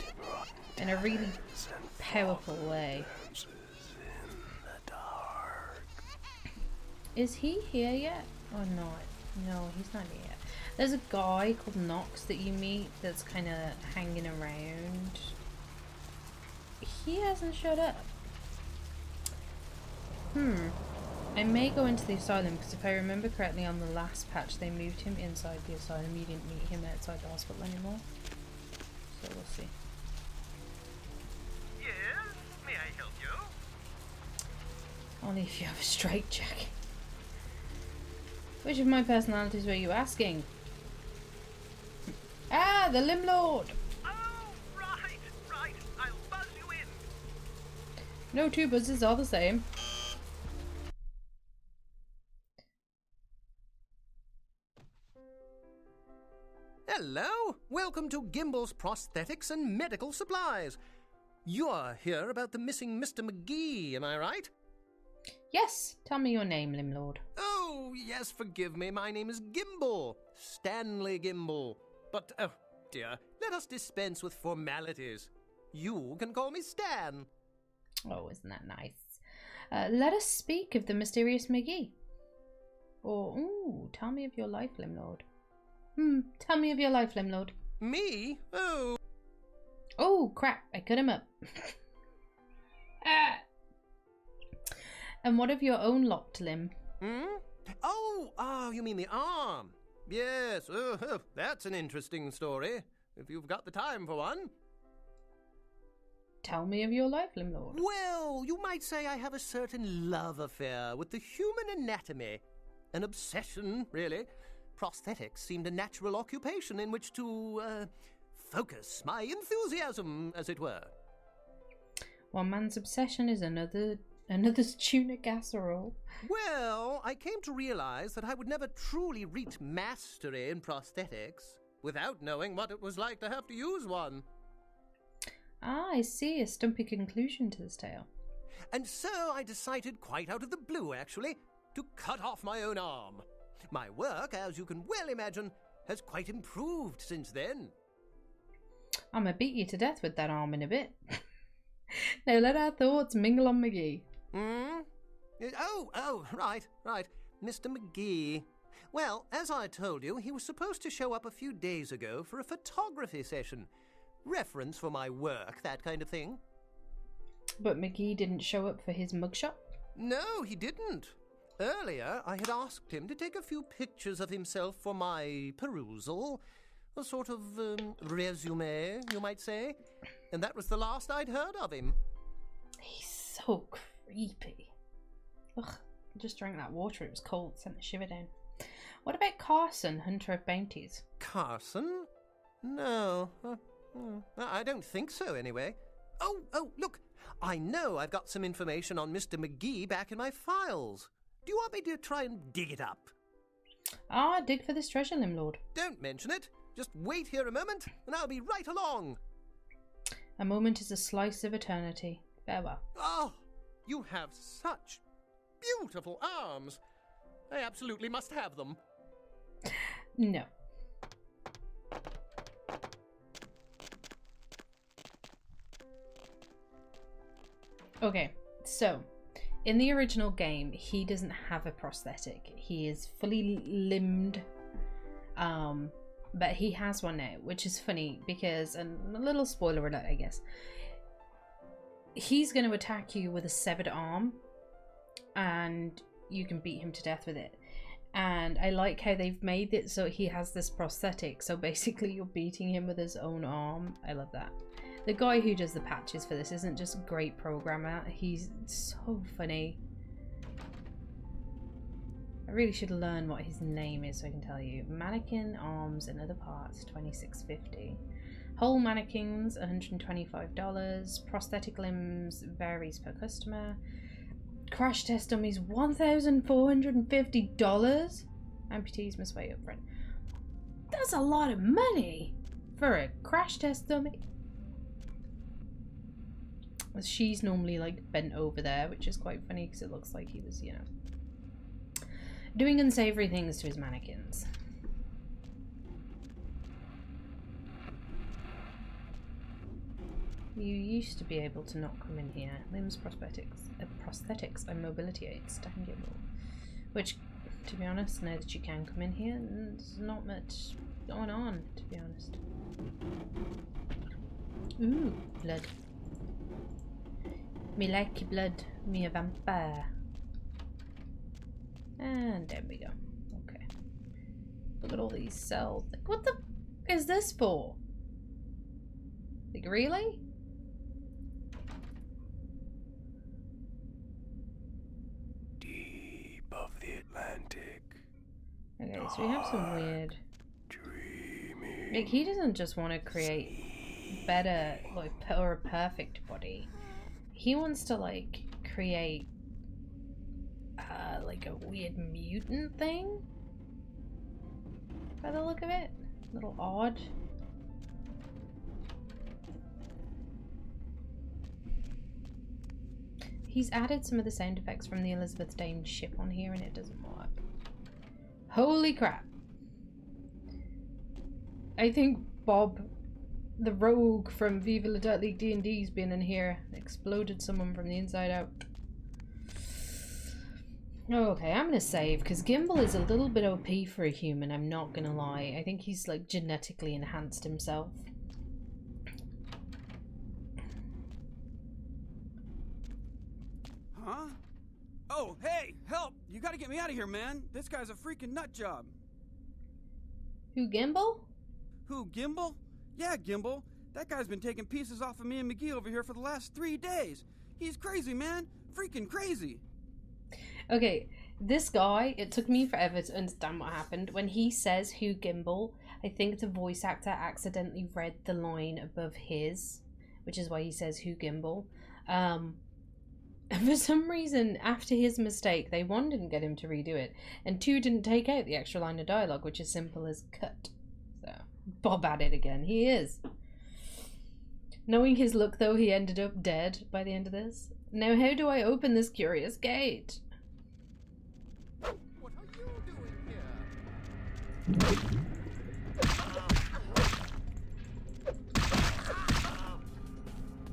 In a really powerful way. Is he here yet? Or not? No, he's not here yet. There's a guy called Knox that you meet that's kind of hanging around. He hasn't showed up. I may go into the asylum because if I remember correctly on the last patch they moved him inside the asylum. You didn't meet him outside the hospital anymore. So we'll see. Yes, may I help you? Only if you have a straight jacket. Which of my personalities were you asking? Ah, the Limb Lord! Oh, right. I'll buzz you in. No two buzzes are the same. Hello! Welcome to Gimbel's Prosthetics and Medical Supplies. You're here about the missing Mr. McGee, am I right? Yes, tell me your name, Limb Lord. Oh, yes, forgive me. My name is Gimbel. Stanley Gimbel. But, oh, dear, let us dispense with formalities. You can call me Stan. Oh, isn't that nice? Let us speak of the mysterious McGee. Or, ooh, tell me of your life, Limb Lord. Tell me of your life, Limb Lord. Me? Oh. Oh, crap, I cut him up. Ah. And what of your own lopped limb? Oh, you mean the arm. Yes, that's an interesting story, if you've got the time for one. Tell me of your life, Limb Lord. Well, you might say I have a certain love affair with the human anatomy. An obsession, really. Prosthetics seemed a natural occupation in which to, focus my enthusiasm, as it were. One man's obsession is another's tuna casserole. Well, I came to realize that I would never truly reach mastery in prosthetics without knowing what it was like to have to use one. Ah, I see. A stumpy conclusion to this tale. And so I decided, quite out of the blue actually, to cut off my own arm. My work, as you can well imagine, has quite improved since then. I'm gonna beat you to death with that arm in a bit. Now let our thoughts mingle on McGee. Oh, right. Mr. McGee. Well, as I told you, he was supposed to show up a few days ago for a photography session. Reference for my work, that kind of thing. But McGee didn't show up for his mugshot? No, he didn't. Earlier, I had asked him to take a few pictures of himself for my perusal. A sort of resume, you might say. And that was the last I'd heard of him. He's so creepy. Ugh, I just drank that water, it was cold, sent a shiver down. What about Carson, Hunter of Bounties? Carson? No. I don't think so, anyway. Oh, look. I know I've got some information on Mr. McGee back in my files. Do you want me to try and dig it up? Ah, dig for this treasure, Limb Lord. Don't mention it. Just wait here a moment, and I'll be right along. A moment is a slice of eternity. Farewell. Oh, you have such beautiful arms. I absolutely must have them. No. Okay, so in the original game, he doesn't have a prosthetic. He is fully limbed, but he has one now, which is funny because, and a little spoiler alert, I guess, he's going to attack you with a severed arm, and you can beat him to death with it. And I like how they've made it so he has this prosthetic, so basically you're beating him with his own arm. I love that. The guy who does the patches for this isn't just a great programmer, he's so funny. I really should learn what his name is so I can tell you. Mannequin, arms and other parts, $26.50. Whole mannequins, $125. Prosthetic limbs varies per customer. Crash test dummies, $1,450. Amputees must pay up front. That's a lot of money for a crash test dummy. She's normally like bent over there, which is quite funny because it looks like he was, you know, doing unsavory things to his mannequins. You used to be able to not come in here. Limbs, prosthetics and mobility aids. Tangible. Which, to be honest, now that you can come in here, there's not much going on, to be honest. Ooh, blood. Me like blood. Me a vampire. And there we go. Okay. Look at all these cells. Like, what the is this for? Like, really? Deep of the Atlantic. Okay, so we have some weird... Dreaming. Like, he doesn't just want to create better, like, or a perfect body. He wants to, like, create, like, a weird mutant thing? By the look of it. A little odd. He's added some of the sound effects from the Elizabeth Dane ship on here and it doesn't work. Holy crap. I think Bob, the rogue from Viva La Dirt League D&D's been in here. Exploded someone from the inside out. Okay, I'm gonna save because Gimbal is a little bit OP for a human, I'm not gonna lie. I think he's like genetically enhanced himself. Huh? Oh, hey, help! You gotta get me out of here, man. This guy's a freaking nut job. Who, Gimbal? Who, Gimbal? Yeah, Gimbal. That guy's been taking pieces off of me and McGee over here for the last 3 days. He's crazy, man. Freaking crazy. Okay, this guy, it took me forever to understand what happened. When he says who Gimbal, I think the voice actor accidentally read the line above his, which is why he says who Gimbal. And for some reason, after his mistake, they one, didn't get him to redo it, and two, didn't take out the extra line of dialogue, which is simple as cut. So, Bob at it again. He is. Knowing his luck, though, he ended up dead by the end of this. Now, how do I open this curious gate? What are you doing here?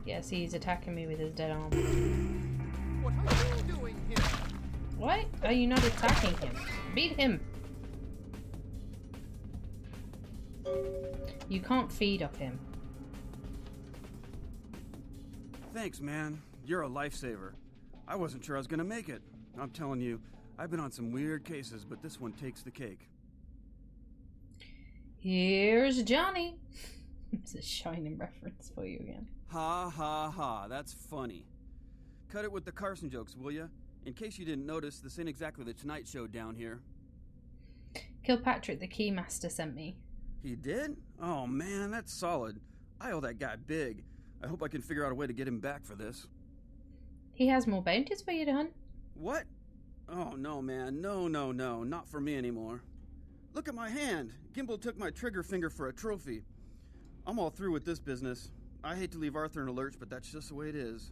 Yes, he's attacking me with his dead arm. What are you doing here? Why are you not attacking him? Beat him! You can't feed off him. Thanks, man. You're a lifesaver. I wasn't sure I was gonna make it. I'm telling you, I've been on some weird cases, but this one takes the cake. Here's Johnny. It's a Shining reference for you again. Ha ha ha, that's funny. Cut it with the Carson jokes, will ya? In case you didn't notice, this ain't exactly the Tonight Show down here. Kilpatrick, the Keymaster, sent me. He did? Oh man, that's solid. I owe that guy big. I hope I can figure out a way to get him back for this. He has more bounties for you to hunt. What? Oh no, man. No, not for me anymore. Look at my hand. Gimbal took my trigger finger for a trophy. I'm all through with this business. I hate to leave Arthur in a lurch, but that's just the way it is.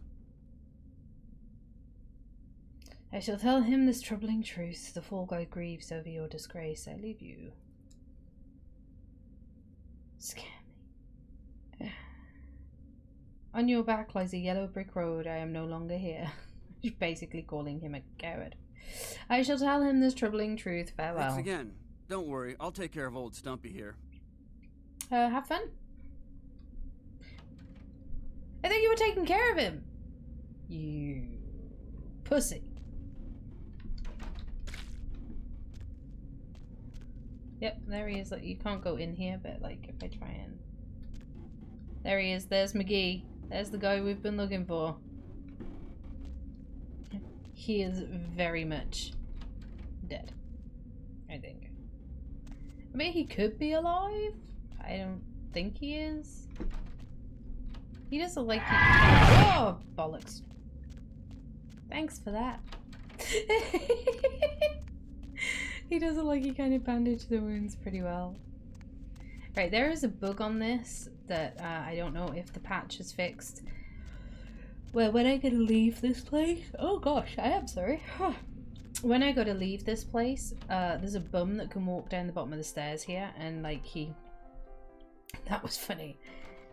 I shall tell him this troubling truth. The Fall Guy grieves over your disgrace. I leave you. Scare me. On your back lies a yellow brick road. I am no longer here. You're basically calling him a coward. I shall tell him this troubling truth. Farewell. Thanks again. Don't worry, I'll take care of old Stumpy here. Have fun. I think you were taking care of him. You pussy. Yep, there he is. Like, you can't go in here, but like if I try and... There he is. There's McGee. There's the guy we've been looking for. He is very much dead, I think. I mean, he could be alive. I don't think he is. He doesn't like he... Oh, bollocks. Thanks for that. He doesn't like he kind of bandaged the wounds pretty well. Right, there is a bug on this that I don't know if the patch is fixed. Well, when I go to leave this place... Oh gosh, I am sorry. When I go to leave this place, there's a bum that can walk down the bottom of the stairs here, and like he... That was funny.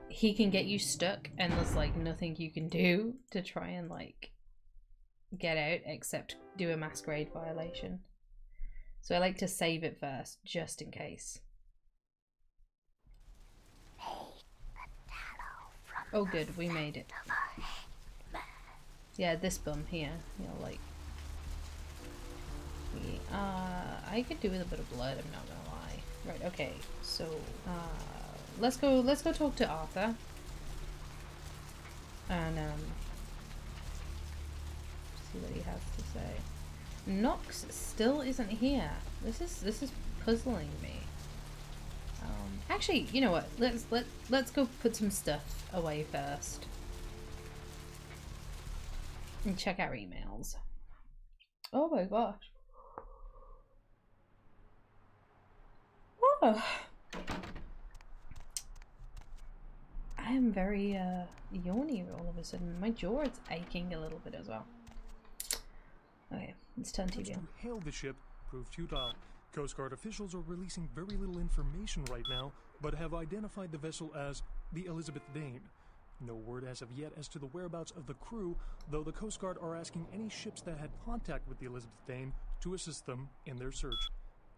He can get you stuck, and there's like nothing you can do to try and like get out except do a Masquerade violation. So I like to save it first, just in case. Oh good, we made it. Yeah, this bum here, you know, like... I could do with a bit of blood, I'm not gonna lie. Right, okay, so, let's go talk to Arthur. And, see what he has to say. Nox still isn't here. This is puzzling me. Actually, you know what? Let's go put some stuff away first and check our emails. Oh my gosh. Oh. I am very yawny all of a sudden. My jaw is aching a little bit as well. Okay, let's turn TV on. To hail the ship proved futile. Coast Guard officials are releasing very little information right now, but have identified the vessel as the Elizabeth Dane. No word as of yet as to the whereabouts of the crew, though the Coast Guard are asking any ships that had contact with the Elizabeth Dane to assist them in their search.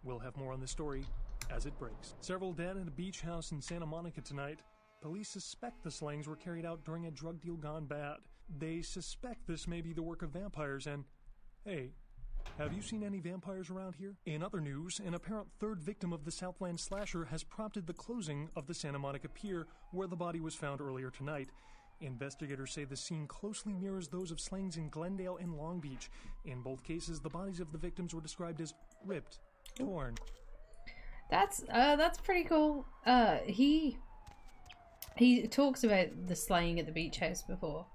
We'll have more on this story as it breaks. Several dead at a beach house in Santa Monica tonight. Police suspect the slayings were carried out during a drug deal gone bad. They suspect this may be the work of vampires and... Hey, have you seen any vampires around here? In other news, an apparent third victim of the Southland slasher has prompted the closing of the Santa Monica Pier, where the body was found earlier tonight. Investigators say the scene closely mirrors those of slayings in Glendale and Long Beach. In both cases, the bodies of the victims were described as ripped, torn. That's pretty cool. He talks about the slaying at the beach house before.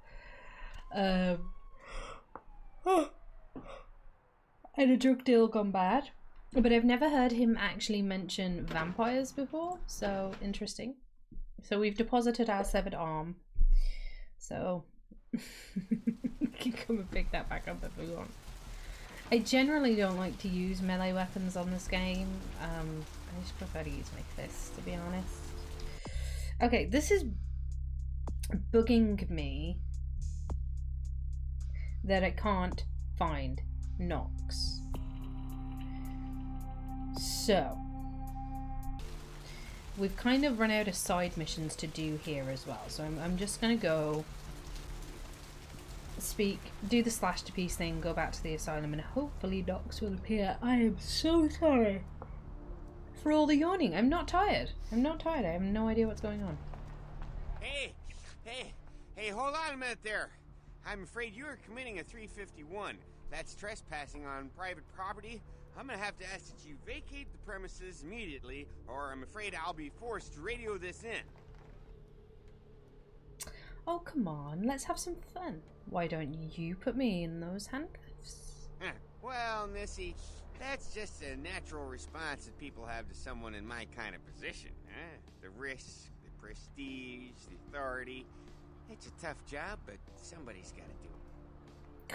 And a drug deal gone bad. But I've never heard him actually mention vampires before, so interesting. So we've deposited our severed arm. So we can come and pick that back up if we want. I generally don't like to use melee weapons on this game. I just prefer to use my fists, to be honest. Okay, this is bugging me that I can't find Nox. So we've kind of run out of side missions to do here as well, so I'm just gonna go do the slash to piece thing, go back to the asylum, and hopefully Nox will appear. I am so sorry for all the yawning. I'm not tired. I have no idea what's going on. Hey, hold on a minute there. I'm afraid you are committing a 351. That's trespassing on private property. I'm gonna have to ask that you vacate the premises immediately, or I'm afraid I'll be forced to radio this in. Oh, come on, let's have some fun. Why don't you put me in those handcuffs? Well, Missy, that's just a natural response that people have to someone in my kind of position. The risk, the prestige, the authority. It's a tough job, but somebody's gotta do it.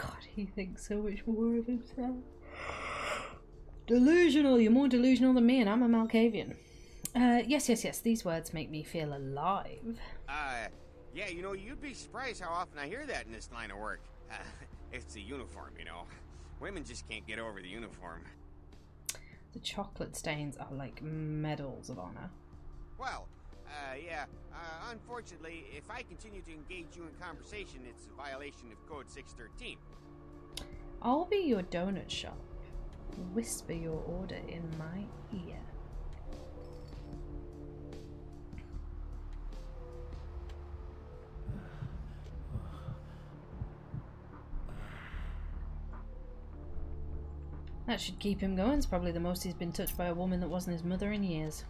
God, he thinks so much more of himself. Delusional, you're more delusional than me, and I'm a Malkavian. Yes, these words make me feel alive. Yeah, you know, you'd be surprised how often I hear that in this line of work. It's the uniform, you know. Women just can't get over the uniform. The chocolate stains are like medals of honor. Well, unfortunately, if I continue to engage you in conversation, it's a violation of Code 613. I'll be your donut shop. Whisper your order in my ear. That should keep him going. It's probably the most he's been touched by a woman that wasn't his mother in years.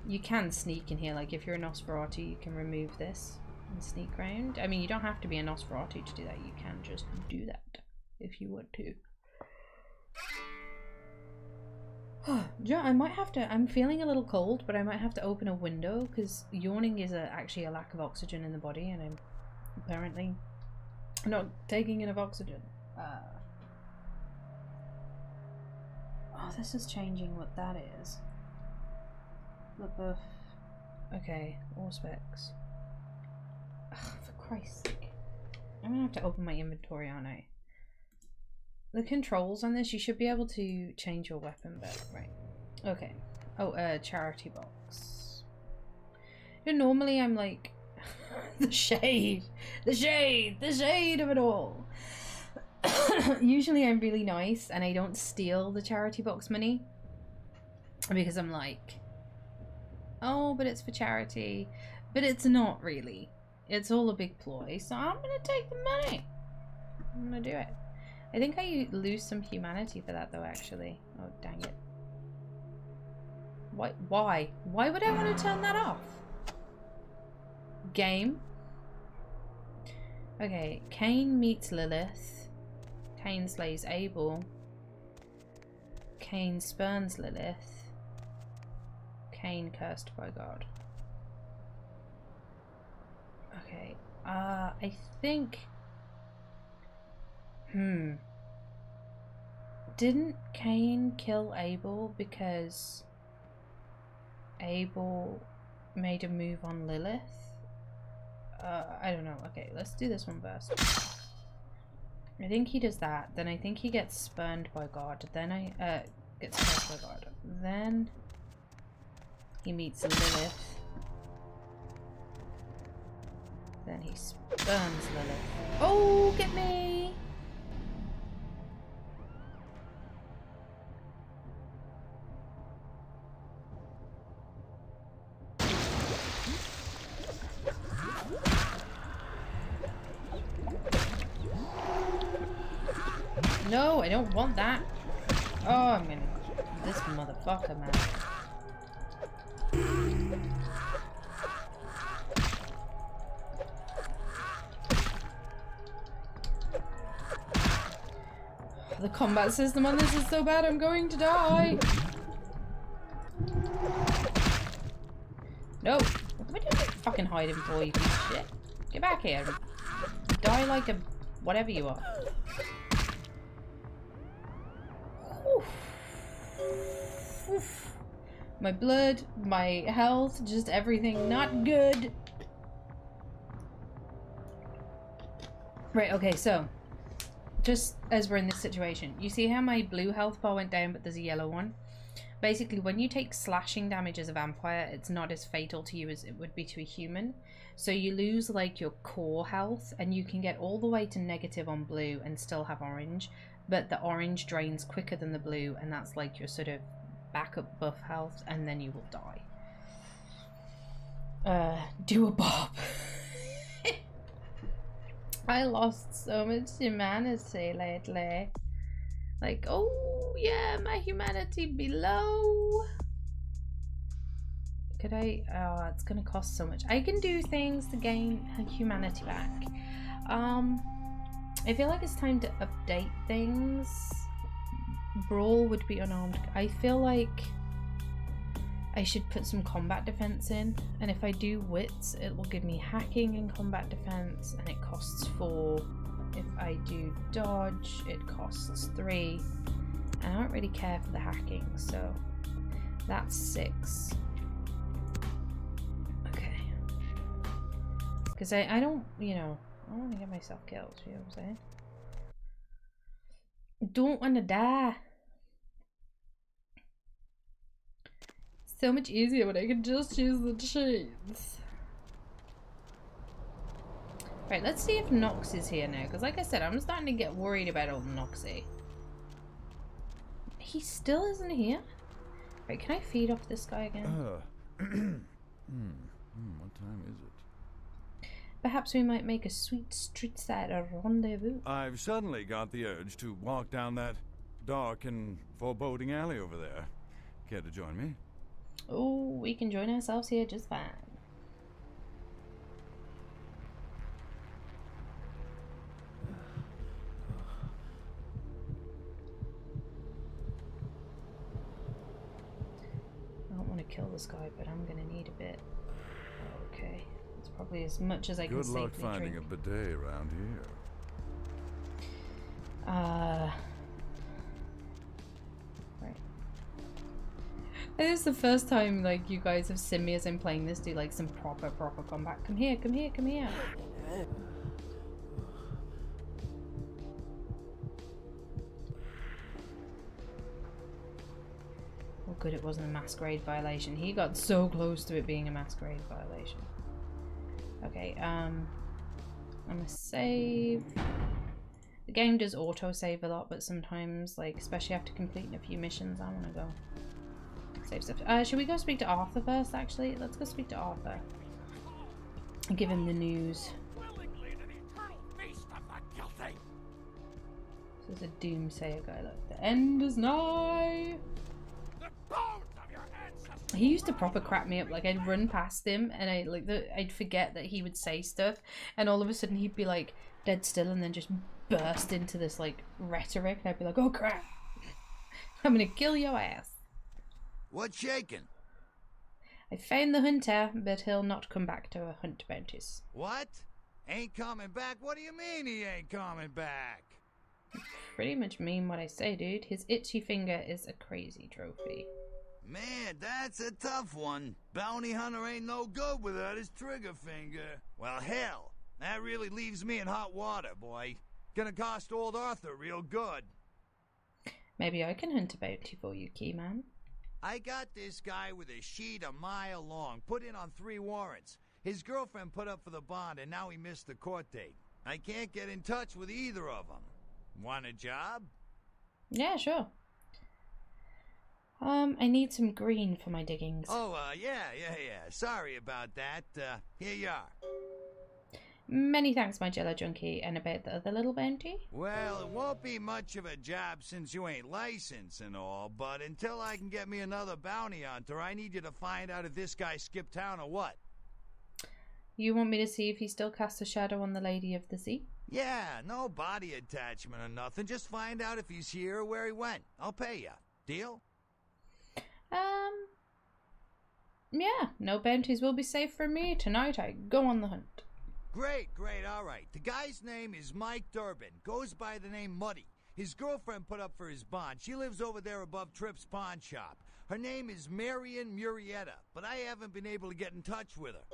You can sneak in here, like if you're a Nosferatu you can remove this and sneak around. I mean, you don't have to be a Nosferatu to do that, you can just do that if you want to. Yeah, I might have to, I'm feeling a little cold, but I might have to open a window because yawning is actually a lack of oxygen in the body and I'm apparently not taking enough oxygen. Oh, this is changing what that is. The buff. Okay, all specs. Ugh, for Christ's sake. I'm gonna have to open my inventory, aren't I? The controls on this, you should be able to change your weapon better, right? Okay. Oh, charity box. You know, normally I'm like the shade of it all. Usually I'm really nice and I don't steal the charity box money because I'm like, oh, but it's for charity. But it's not really. It's all a big ploy. So I'm gonna take the money. I'm gonna do it. I think I lose some humanity for that though, actually. Oh, dang it. Why? Why would I want to turn that off? Game. Okay, Cain meets Lilith. Cain slays Abel. Cain spurns Lilith. Cain cursed by God. Okay, I think... Didn't Cain kill Abel because Abel made a move on Lilith? I don't know. Okay, let's do this one first. I think he does that. Then I think he gets spurned by God. Then gets cursed by God. Then he meets Lilith. Then he spurns Lilith. Oh, get me! No, I don't want that. Oh, I'm gonna... This motherfucker, man. The combat system on this is so bad, I'm going to die. No. What am I doing fucking hiding for, you piece of shit? Get back here. Die like a... whatever you are. Oof. My blood, my health, just everything not good. Right, okay, so just as we're in this situation, you see how my blue health bar went down but there's a yellow one? Basically, when you take slashing damage as a vampire, it's not as fatal to you as it would be to a human. So you lose like your core health and you can get all the way to negative on blue and still have orange, but the orange drains quicker than the blue and that's like your sort of backup buff health and then you will die. Do a bob. I lost so much humanity lately. Like, oh yeah, my humanity below. Could I? Oh, it's gonna cost so much. I can do things to gain humanity back. I feel like it's time to update things. Brawl would be unarmed. I feel like I should put some combat defense in, and if I do wits, it will give me hacking and combat defense, and it costs 4. If I do dodge, it costs 3. And I don't really care for the hacking, so that's 6. Okay. Because I don't, you know, I don't want to get myself killed, you know what I'm saying? Don't want to die. So much easier when I can just use the cheats. Right, let's see if Nox is here now, because like I said, I'm starting to get worried about old Noxy. He still isn't here? Right, can I feed off this guy again? What time is it? Perhaps we might make a sweet street-side rendezvous. I've suddenly got the urge to walk down that dark and foreboding alley over there. Care to join me? Oh, we can join ourselves here just fine. I don't want to kill this guy, but I'm gonna need a bit. Okay, it's probably as much as I can safely drink. Good luck finding a bidet around here. Right. This is the first time like you guys have seen me as I'm playing this do like some proper combat. Come here, come here, come here. Oh good, it wasn't a Masquerade violation. He got so close to it being a Masquerade violation. Okay, I'm gonna save. The game does auto-save a lot, but sometimes, like, especially after completing a few missions, I want to go save stuff. Should we go speak to Arthur first, actually? Let's go speak to Arthur and give him the news. This is a doomsayer guy, look. The end is nigh! He used to proper crap me up. Like, I'd run past him and I'd forget that he would say stuff, and all of a sudden he'd be like dead still and then just burst into this like rhetoric, and I'd be like, oh crap, I'm gonna kill your ass. What's shaking? I found the hunter, but he'll not come back to hunt bounties. What? Ain't coming back? What do you mean he ain't coming back? Pretty much mean what I say, dude. His itchy finger is a crazy trophy. Man, that's a tough one. Bounty hunter ain't no good without his trigger finger. Well, hell, that really leaves me in hot water, boy. Gonna cost old Arthur real good. Maybe I can hunt a bounty for you, Keyman. I got this guy with a sheet a mile long, put in on 3 warrants. His girlfriend put up for the bond, and now he missed the court date. I can't get in touch with either of them. Want a job? Yeah, sure. I need some green for my diggings. Oh, yeah. Sorry about that. Here you are. Many thanks, my jello junkie. And about the other little bounty? Well, it won't be much of a job since you ain't licensed and all, but until I can get me another bounty hunter, I need you to find out if this guy skipped town or what. You want me to see if he still casts a shadow on the Lady of the Sea? Yeah, no body attachment or nothing. Just find out if he's here or where he went. I'll pay you. Deal? Yeah, no bounties will be safe for me. Tonight I go on the hunt. Great, all right. The guy's name is Mike Durbin. Goes by the name Muddy. His girlfriend put up for his bond. She lives over there above Tripp's pawn shop. Her name is Marion Murrieta, but I haven't been able to get in touch with her.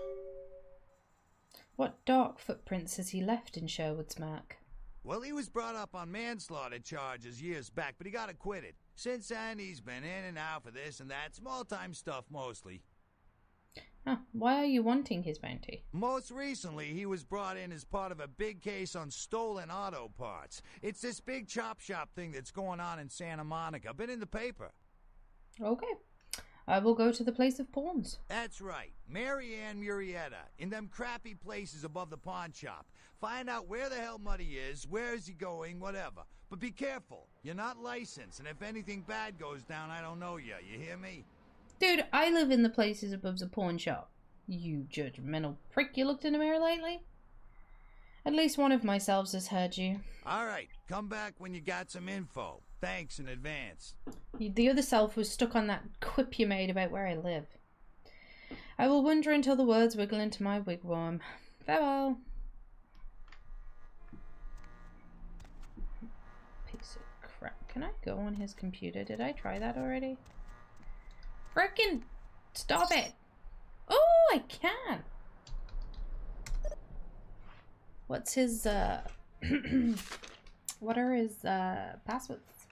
What dark footprints has he left in Sherwood's Mark? Well, he was brought up on manslaughter charges years back, but he got acquitted. Since then, he's been in and out for this and that. Small-time stuff, mostly. Huh. Why are you wanting his bounty? Most recently, he was brought in as part of a big case on stolen auto parts. It's this big chop shop thing that's going on in Santa Monica. Been in the paper. Okay. I will go to the place of pawns. That's right. Marianne Murrieta. In them crappy places above the pawn shop. Find out where the hell Muddy is, where is he going, whatever. But be careful. You're not licensed, and if anything bad goes down, I don't know you. You hear me? Dude, I live in the places above the pawn shop. You judgmental prick. You looked in the mirror lately? At least one of myselves has heard you. All right. Come back when you got some info. Thanks in advance. The other self was stuck on that quip you made about where I live. I will wonder until the words wiggle into my wigwam. Farewell. Piece of crap. Can I go on his computer? Did I try that already? Frickin' stop it! Oh, I can! What's his, what are his, passwords?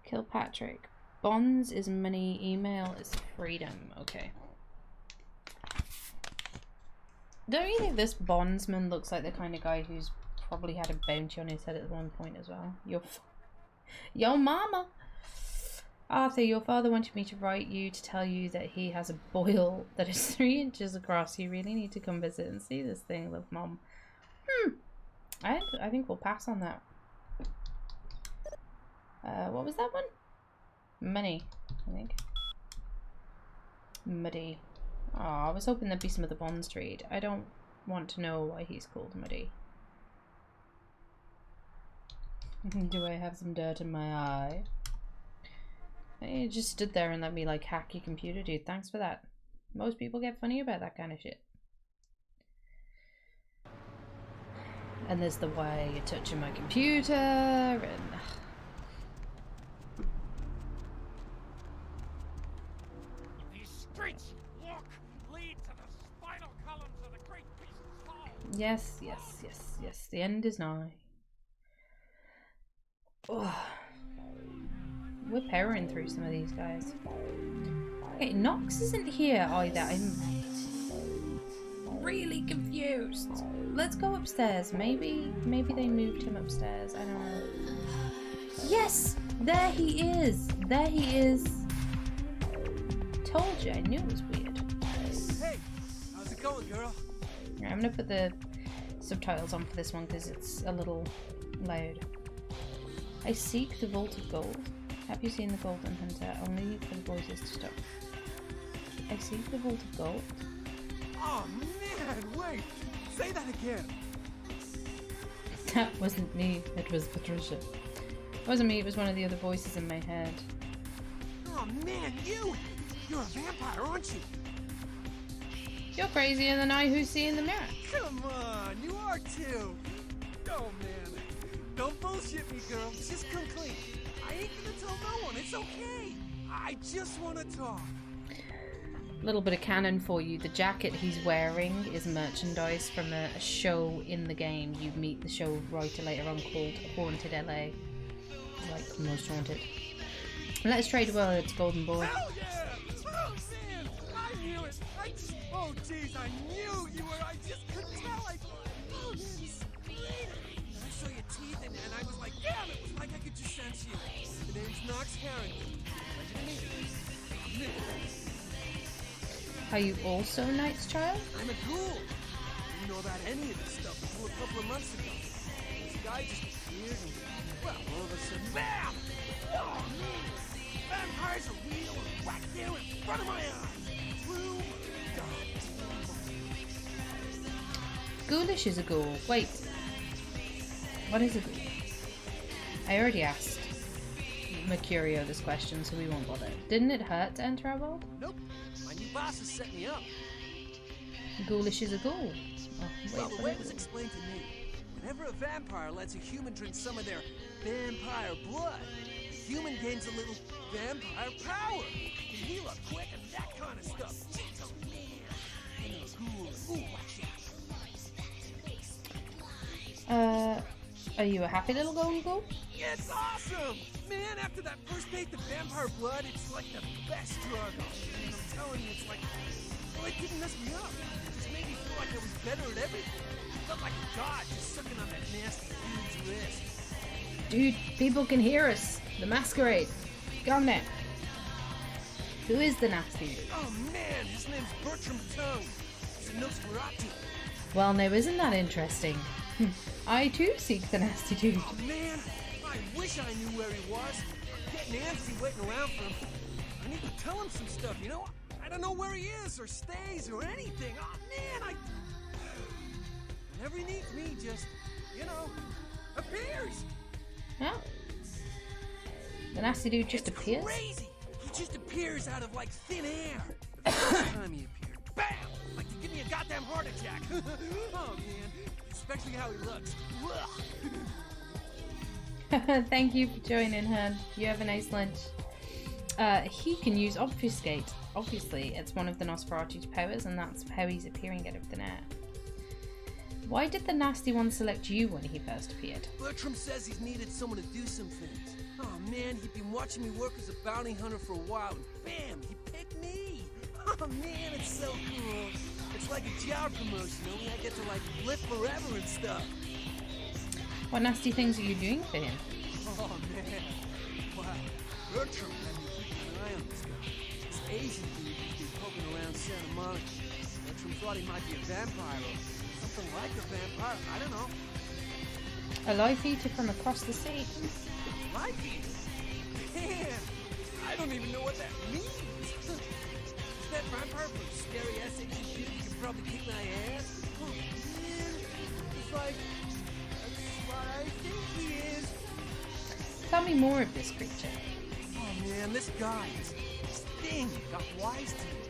Kilpatrick. Bonds is money, email is freedom. Okay. Don't you think this bondsman looks like the kind of guy who's probably had a bounty on his head at one point as well? Yo mama! Arthur, your father wanted me to write you to tell you that he has a boil that is 3 inches across. You really need to come visit and see this thing, love, Mom. I think we'll pass on that. What was that one? Money, I think. Muddy. Oh, I was hoping there'd be some other Bond Street. I don't want to know why he's called Muddy. Do I have some dirt in my eye? You just stood there and let me like hack your computer, dude. Thanks for that. Most people get funny about that kind of shit. And there's the way you're touching my computer and... These streets, look, lead to the spinal columns of the great beast's fall. Yes, yes, yes, yes. The end is nigh. Ugh. We're powering through some of these guys. Okay, Nox isn't here either. I'm really confused. Let's go upstairs. Maybe they moved him upstairs. I don't know. Yes! There he is! There he is. Told you, I knew it was weird. Hey, how's it going, girl? Right, I'm gonna put the subtitles on for this one because it's a little loud. I seek the Vault of Gold. Have you seen the Golden Hunter? Only for the voices to stop. I seek the Vault of Gold. Oh man, wait! Say that again! That wasn't me, it was Patricia. It wasn't me, it was one of the other voices in my head. Oh man, you're a vampire, aren't you? You're crazier than I who see in the mirror. Come on, you are too! Oh man, don't bullshit me, girl. Just come clean. I ain't gonna tell no one, it's okay. I just wanna talk. Little bit of canon for you. The jacket he's wearing is merchandise from a show in the game. You meet the show writer later on called Haunted LA. Like Most Haunted. Let's trade words, Golden Boy. Oh yeah! Oh man! I knew it! Oh jeez, I knew you were! I just could tell! Oh man, you screamed! I saw your teeth and I was like, damn! It was like I could just sense you. The name's Knox Harrington. Pleasure to meet you. Are you also Knight's Child? I'm a ghoul. Didn't know about any of this stuff until a couple of months ago. This guy just appeared and, well, all of a sudden, BAM! Oh man! Vampires are real and right there in front of my eyes. True. Ghoulish is a ghoul. Wait. What is a ghoul? I already asked Mercurio this question, so we won't bother. Didn't it hurt to enter our world? Nope. My new boss has set me up. Ghoulish is a ghoul. Oh, wait, Well, the way it was explained to me, whenever a vampire lets a human drink some of their vampire blood, the human gains a little vampire power. Can heal up quick and that kind of stuff. Jeez, oh man. And a ghoul. Ooh, watch out. Are you a happy little golden ghoul? It's awesome! Man, after that first date to vampire blood, it's like the best drug. And I'm telling you, it's like, well, it didn't mess me up. It just made me feel like I was better at everything. I felt like a god just sucking on that nasty dude's wrist. Dude, people can hear us. The Masquerade. Calm down. Who is the nasty dude? Oh man, his name's Bertram Tongue. He's a Nosferatu. Well, now isn't that interesting? I too seek the nasty dude. Oh man, I wish I knew where he was. Getting antsy waiting around for him. I need to tell him some stuff, you know? I don't know where he is or stays or anything. Oh man, whenever he needs me, just, you know, appears. Huh? The nasty dude just appears? Crazy! He just appears out of like thin air. The first time he appeared, bam! Like to give me a goddamn heart attack. Oh man, especially how he looks. Thank you for joining, Han. You have a nice lunch. He can use Obfuscate. Obviously, it's one of the Nosferatu's powers, and that's how he's appearing out of thin air. Why did the nasty one select you when he first appeared? Bertram says he's needed someone to do some things. Oh man, he'd been watching me work as a bounty hunter for a while, and bam, he picked me. Oh man, it's so cool. It's like a job promotion, only I get to like live forever and stuff. What nasty things are you doing for him? Oh man, wow, Bertram had me eye on this guy. This Asian dude who's been poking around Santa Monica. Bertram thought he might be a vampire or something like a vampire. I don't know. A life eater from across the sea. Life eater? Damn! I don't even know what that means. Is that vampire from scary ass Asian dude who can probably kick my ass? Oh man, it's like that's what I think he is. Tell me more of this creature. Oh man, this guy, this thing got wise to me.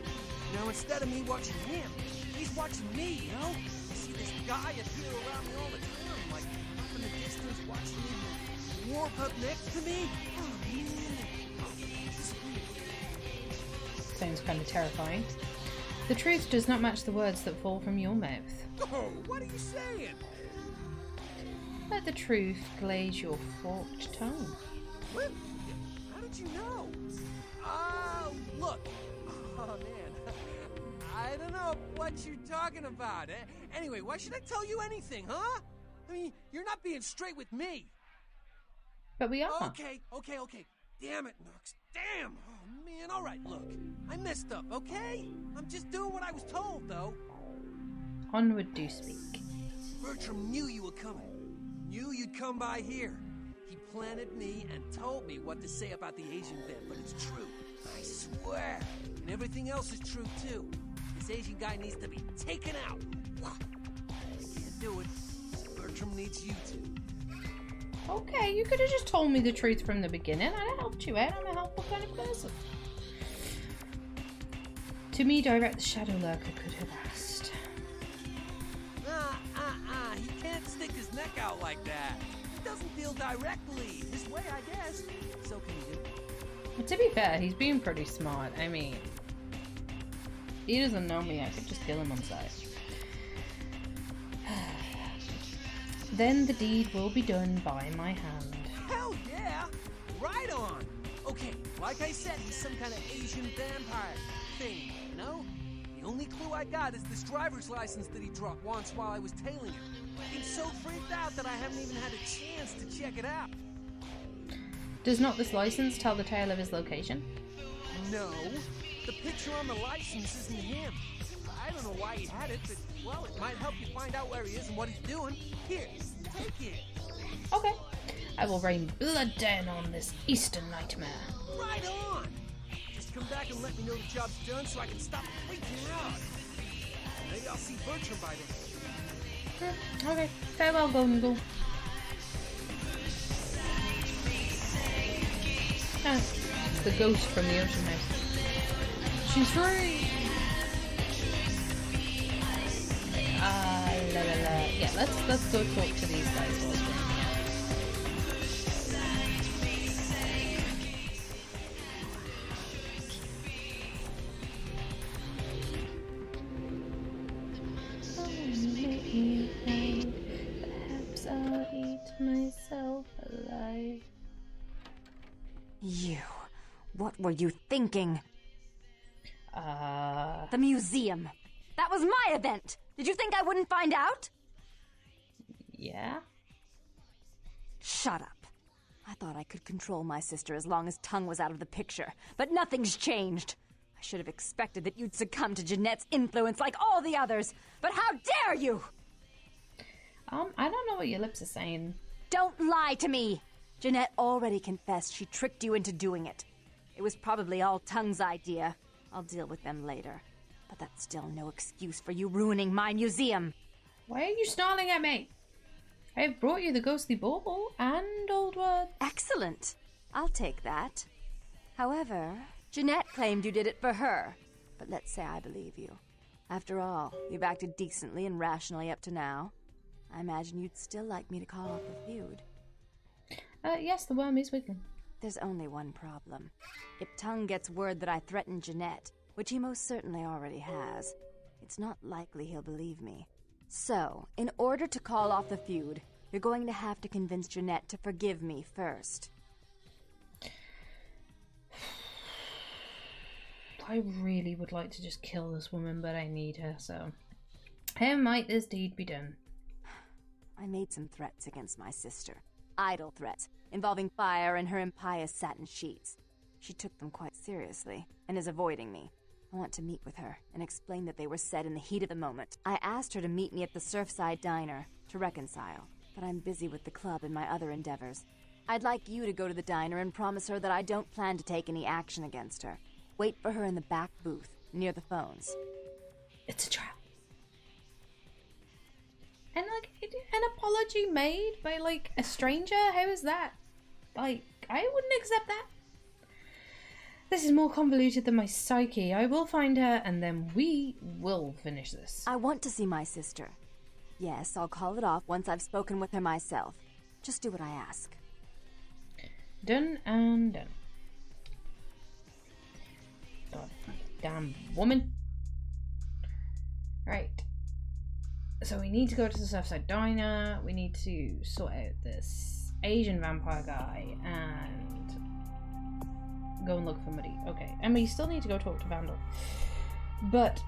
You know, instead of me watching him, he's watching me, you know? I see this guy appear around me all the time, like up in the distance watching me warp up next to me. Oh man. Sounds kind of terrifying. The truth does not match the words that fall from your mouth. Oh, what are you saying? Let the truth glaze your forked tongue. What? How did you know? Look. Oh, man. I don't know what you're talking about. Anyway, why should I tell you anything, huh? I mean, you're not being straight with me. But we are. Okay. Damn it, Nux. Damn. Oh, man. All right, look. I messed up, okay? I'm just doing what I was told, though. Onward do speak. Bertram knew you were coming. Knew you'd come by here. He planted me and told me what to say about the Asian vet, but it's true. I swear. And everything else is true, too. This Asian guy needs to be taken out. I can't do it. Bertram needs you to. Okay, you could have just told me the truth from the beginning. I'd have helped you out. I'm a helpful kind of person. To me, direct the Shadow Lurker could have asked. He can't stick his neck out like that. He doesn't deal directly. This way, I guess. So can you. But to be fair, he's being pretty smart. I mean, he doesn't know me. I could just kill him on sight. Then the deed will be done by my hand. Hell yeah! Right on! Okay, like I said, he's some kind of Asian vampire thing, you know? The only clue I got is this driver's license that he dropped once while I was tailing him. He's so freaked out that I haven't even had a chance to check it out. Does not this license tell the tale of his location? No. The picture on the license isn't him. I don't know why he had it, but, well, it might help you find out where he is and what he's doing. Here, take it. Okay. I will rain blood down on this Eastern nightmare. Right on! Just come back and let me know the job's done so I can stop freaking out. Maybe I'll see Bertram by then. Okay. Farewell, Golden Ghoul. Ah, the ghost from the ocean house. She's free! Yeah, let's go talk to these guys while we're perhaps I'll eat myself alive. You. What were you thinking? The museum. That was my event! Did you think I wouldn't find out? Yeah? Shut up. I thought I could control my sister as long as Tongue was out of the picture, but nothing's changed. I should have expected that you'd succumb to Jeanette's influence like all the others, but how dare you! I don't know what your lips are saying. Don't lie to me! Jeanette already confessed she tricked you into doing it. It was probably all Tongue's idea. I'll deal with them later. But that's still no excuse for you ruining my museum. Why are you snarling at me? I have brought you the ghostly bauble and old words. Excellent. I'll take that. However, Jeanette claimed you did it for her. But let's say I believe you. After all, you've acted decently and rationally up to now. I imagine you'd still like me to call off the feud. Yes, the worm is wiggling. There's only one problem. If Tongue gets word that I threatened Jeanette, which he most certainly already has, it's not likely he'll believe me. So, in order to call off the feud, you're going to have to convince Jeanette to forgive me first. I really would like to just kill this woman, but I need her, so... How might this deed be done? I made some threats against my sister. Idle threats, involving fire and her impious satin sheets. She took them quite seriously and is avoiding me. I want to meet with her and explain that they were said in the heat of the moment. I asked her to meet me at the Surfside Diner to reconcile, but I'm busy with the club and my other endeavors. I'd like you to go to the diner and promise her that I don't plan to take any action against her. Wait for her in the back booth, near the phones. It's a trap. And like, an apology made by like a stranger? How is that? Like, I wouldn't accept that. This is more convoluted than my psyche. I will find her and then we will finish this. I want to see my sister. Yes, I'll call it off once I've spoken with her myself. Just do what I ask. Done and done. God, damn woman. Right. So we need to go to the Surfside Diner. We need to sort out this Asian vampire guy and go and look for Muddy. Okay, and we still need to go talk to Vandal. But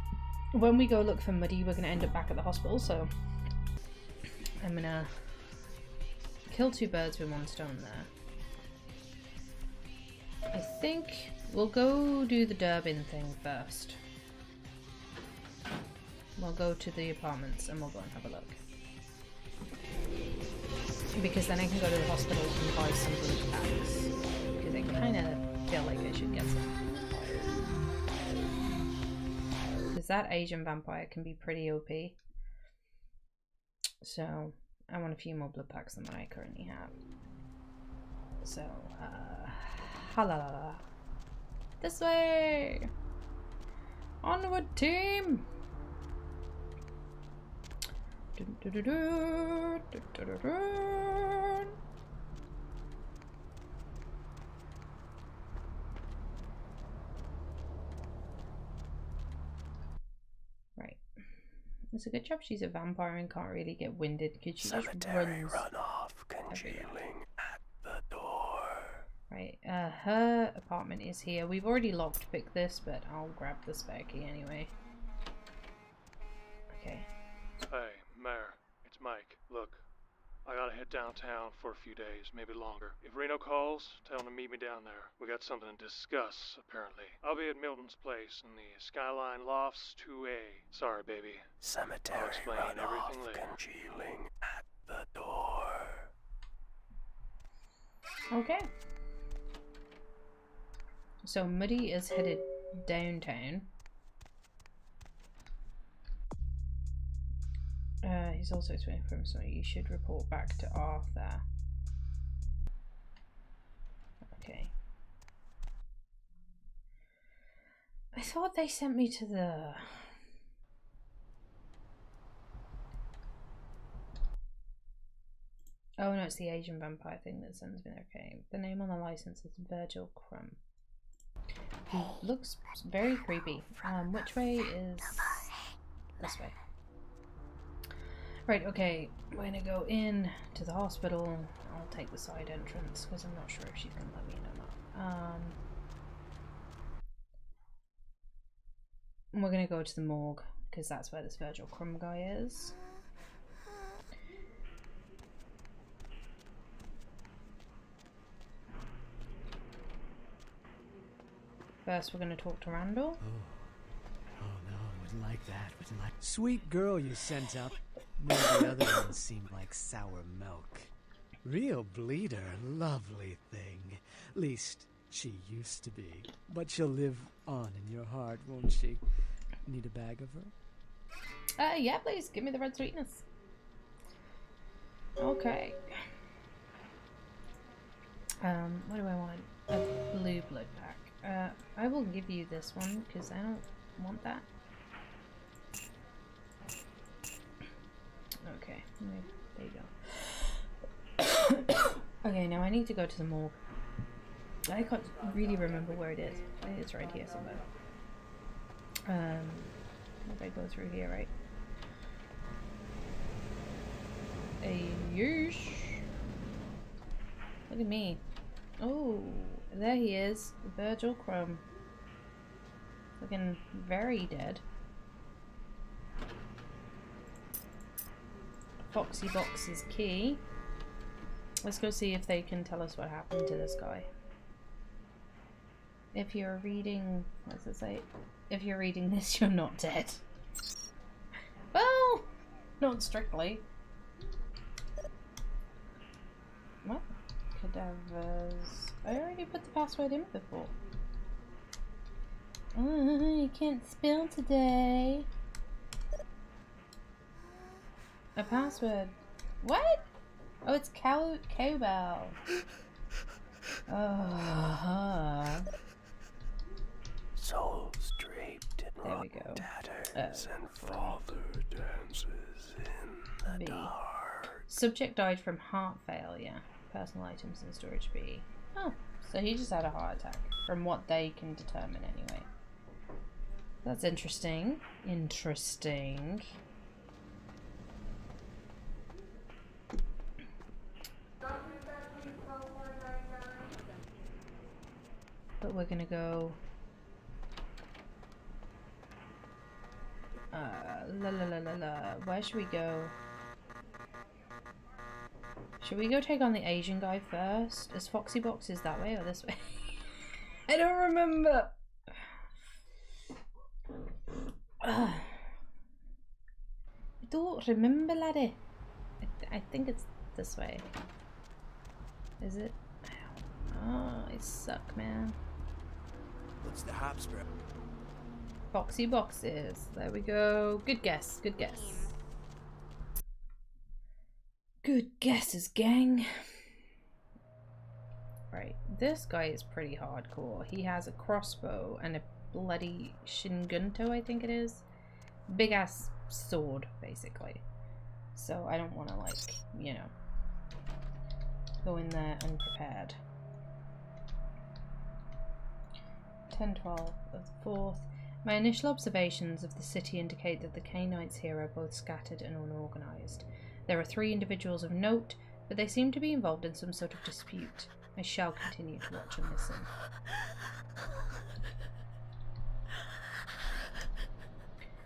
when we go look for Muddy, we're going to end up back at the hospital, so I'm going to kill two birds with one stone there. I think we'll go do the Durbin thing first. We'll go to the apartments and we'll go and have a look. Because then I can go to the hospital and buy some blood packs. Because I kind of feel like I should get some. Because that Asian vampire can be pretty OP. So, I want a few more blood packs than what I currently have. So, halalala. This way! Onward, team! Dun, dun, dun, dun, dun, dun, dun, dun. Right. It's a good job she's a vampire and can't really get winded because she just runs. Runoff congealing at the door. Right, her apartment is here. We've already lockpicked this, but I'll grab the spare key anyway. Okay. Hey, Mayor, it's Mike. Look, I gotta head downtown for a few days, maybe longer. If Reno calls, tell him to meet me down there. We got something to discuss, apparently. I'll be at Milton's place in the Skyline Lofts 2A. Sorry, baby. Cemetery I'll explain everything later. Congealing at the door. Okay. So Muddy is headed downtown. He's also explaining for him, so you should report back to Arthur. Okay. I thought they sent me to the... Oh no, it's the Asian vampire thing that sends me there. Okay. The name on the license is Virgil Crumb. He looks very creepy. Which way is... This way. Right, okay, we're gonna go in to the hospital. I'll take the side entrance because I'm not sure if she's gonna let me in or not. We're gonna go to the morgue because that's where this Virgil Crumb guy is. First, we're gonna talk to Randall. Oh no, wouldn't like that. Wouldn't like. Sweet girl you sent up. None of the other ones seemed like sour milk. Real bleeder, lovely thing. Least she used to be. But she'll live on in your heart, won't she? Need a bag of her? Yeah, please give me the red sweetness. Okay. What do I want? A blue blood pack. I will give you this one because I don't want that. Okay, there you go. Okay, now I need to go to the morgue. I can't really remember where it is. I think it's right here somewhere. If I go through here, right? Yeesh. Look at me. Oh, there he is. Virgil Crumb. Looking very dead. Foxy Box's key. Let's go see if they can tell us what happened to this guy. If you're reading, what does it say? If you're reading this, you're not dead. Well, not strictly. What? Cadavers. I already put the password in before. Oh, you can't spell today. A password. What? Oh, it's cowbell. Souls draped in rotten tatters and father dances in the dark. Subject died from heart failure. Personal items in storage B. Oh, so he just had a heart attack, from what they can determine anyway. That's interesting. Interesting. But we're gonna go where should we go? Should we go take on the Asian guy first? Is Foxy Boxes that way or this way? I don't remember. I don't remember, laddie. I think it's this way. Is it? Oh, I suck, man. What's the Habsburg? Foxy Boxes. There we go. Good guess. Good guess. Good guesses, gang. Right. This guy is pretty hardcore. He has a crossbow and a bloody shingunto, I think it is. Big ass sword, basically. So I don't want to, like, you know, go in there unprepared. 10-12 of the 4th. My initial observations of the city indicate that the Canaanites here are both scattered and unorganized. There are 3 individuals of note, but they seem to be involved in some sort of dispute. I shall continue to watch and listen.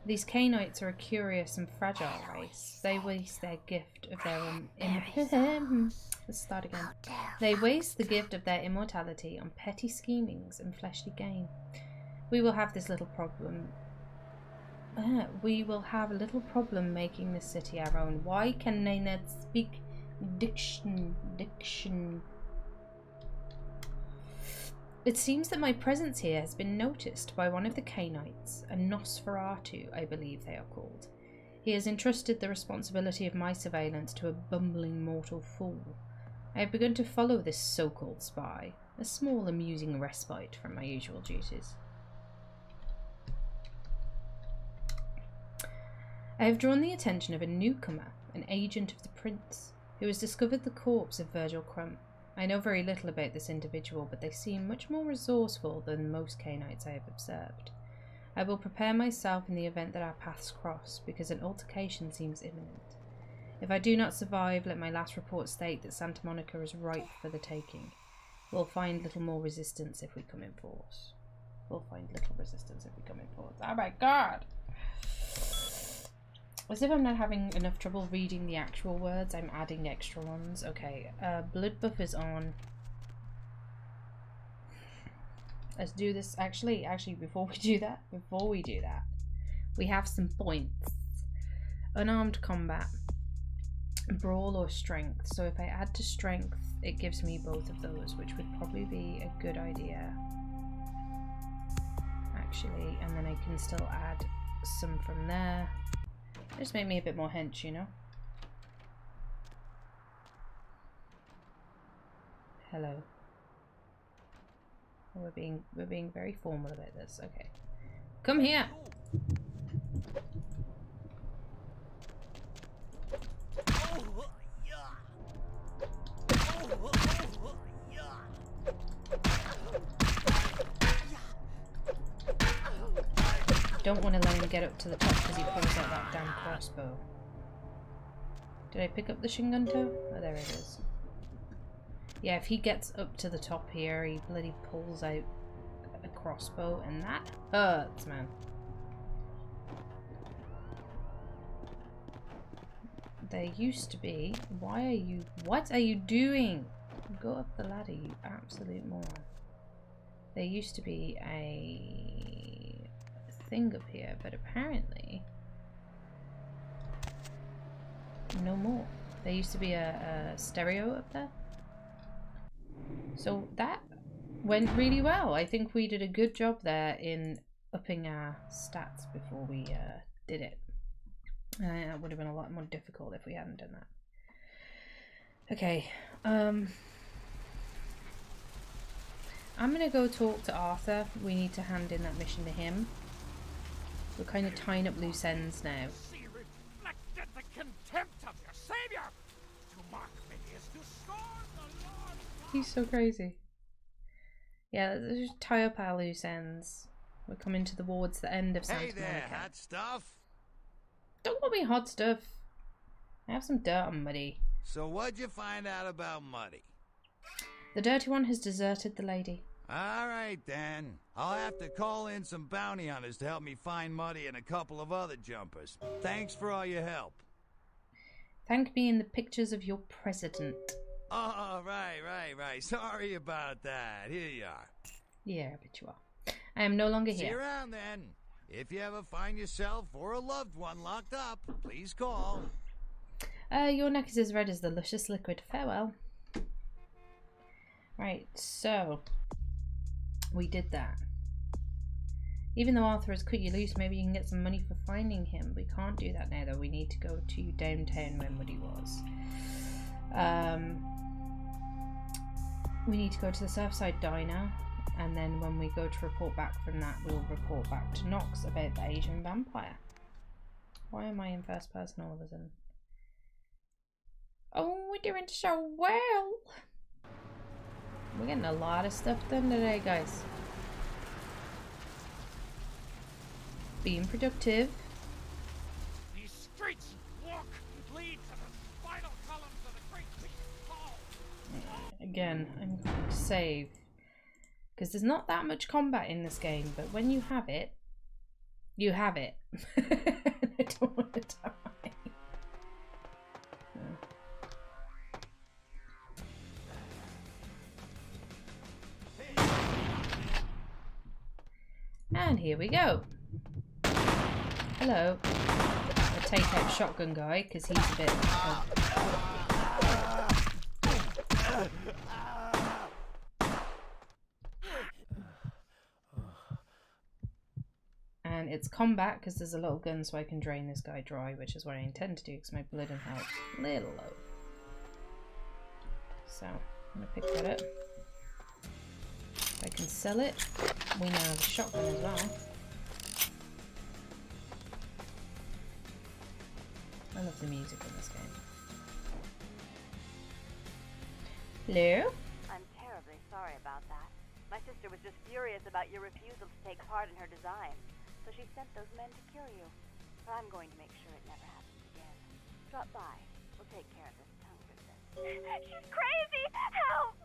These Canaanites are a curious and fragile race. They waste their gift of their let's start again. They waste the gift of their immortality on petty schemings and fleshly gain. We will have this little problem. We will have a little problem making this city our own. Why can they not speak diction? It seems that my presence here has been noticed by one of the Canaanites, a Nosferatu, I believe they are called. He has entrusted the responsibility of my surveillance to a bumbling mortal fool. I have begun to follow this so-called spy, a small amusing respite from my usual duties. I have drawn the attention of a newcomer, an agent of the prince, who has discovered the corpse of Virgil Crumb. I know very little about this individual, but they seem much more resourceful than most Canaanites I have observed. I will prepare myself in the event that our paths cross, because an altercation seems imminent. If I do not survive, let my last report state that Santa Monica is ripe for the taking. We'll find little more resistance if we come in force. Oh my god! As if I'm not having enough trouble reading the actual words, I'm adding extra ones. Okay, blood buff is on. Let's do this. Actually, before we do that, we have some points. Unarmed combat, brawl or strength. So if I add to strength, it gives me both of those, which would probably be a good idea. Actually, and then I can still add some from there. Just make me a bit more hench, you know? Hello. We're being very formal about this. Okay. Come here! Don't want to let him get up to the top because he pulls out that damn crossbow. Did I pick up the Shingunto? Oh, there it is. Yeah, if he gets up to the top here, he bloody pulls out a crossbow, and that hurts, man. There used to be... Why are you... What are you doing? Go up the ladder, you absolute moron. There used to be a thing up here, but apparently no more. There used to be a stereo up there. So that went really well. I think we did a good job there in upping our stats before we did it. It would have been a lot more difficult if we hadn't done that. Okay. I'm gonna go talk to Arthur. We need to hand in that mission to him. We're kind of tying up loose ends now. See reflected the contempt of your savior. To mock me is to scorn the Lord. He's so crazy. Yeah, let's just tie up our loose ends. We're coming towards the end of Santa Monica. Hey there, hot stuff. Don't call me hot stuff. I have some dirt on Muddy. So what'd you find out about Muddy? The dirty one has deserted the lady. All right, then. I'll have to call in some bounty hunters to help me find Muddy and a couple of other jumpers. Thanks for all your help. Thank me in the pictures of your president. Oh, right. Sorry about that. Here you are. Yeah, but you are. I am no longer here. See you around, then. If you ever find yourself or a loved one locked up, please call. Your neck is as red as the luscious liquid. Farewell. Right, so we did that. Even though Arthur has cut you loose, maybe you can get some money for finding him. We can't do that now, though. We need to go to downtown where Muddy was. We need to go to the Surfside Diner, and then when we go to report back from that, we'll report back to Knox about the Asian vampire. Why am I in first person all of a sudden? Oh, we're doing so well. We're getting a lot of stuff done today, guys. Being productive. These streets walk lead to the spinal columns of the great beast hall. Again, I'm going to save. Because there's not that much combat in this game, but when you have it, you have it. I don't want to die. And here we go. Hello. I'll take out Shotgun Guy because he's a bit... And it's combat because there's a little gun so I can drain this guy dry, which is what I intend to do because my blood and health is a little low. So, I'm going to pick that up. If I can sell it, we now have a shotgun as well. I love the music in this game. Hello? I'm terribly sorry about that. My sister was just furious about your refusal to take part in her design, so she sent those men to kill you. But I'm going to make sure it never happens again. Drop by. We'll take care of this tongue business. She's crazy! Help!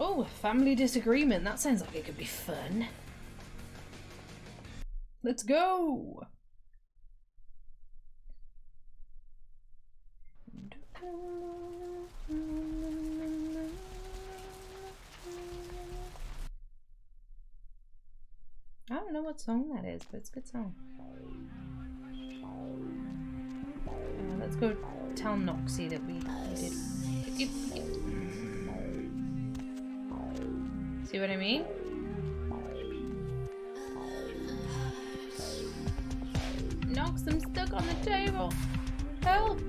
Oh, family disagreement. That sounds like it could be fun. Let's go! I don't know what song that is, but it's a good song. Let's go tell Noxie that we did. See what I mean? Nox, I'm stuck on the table. Help!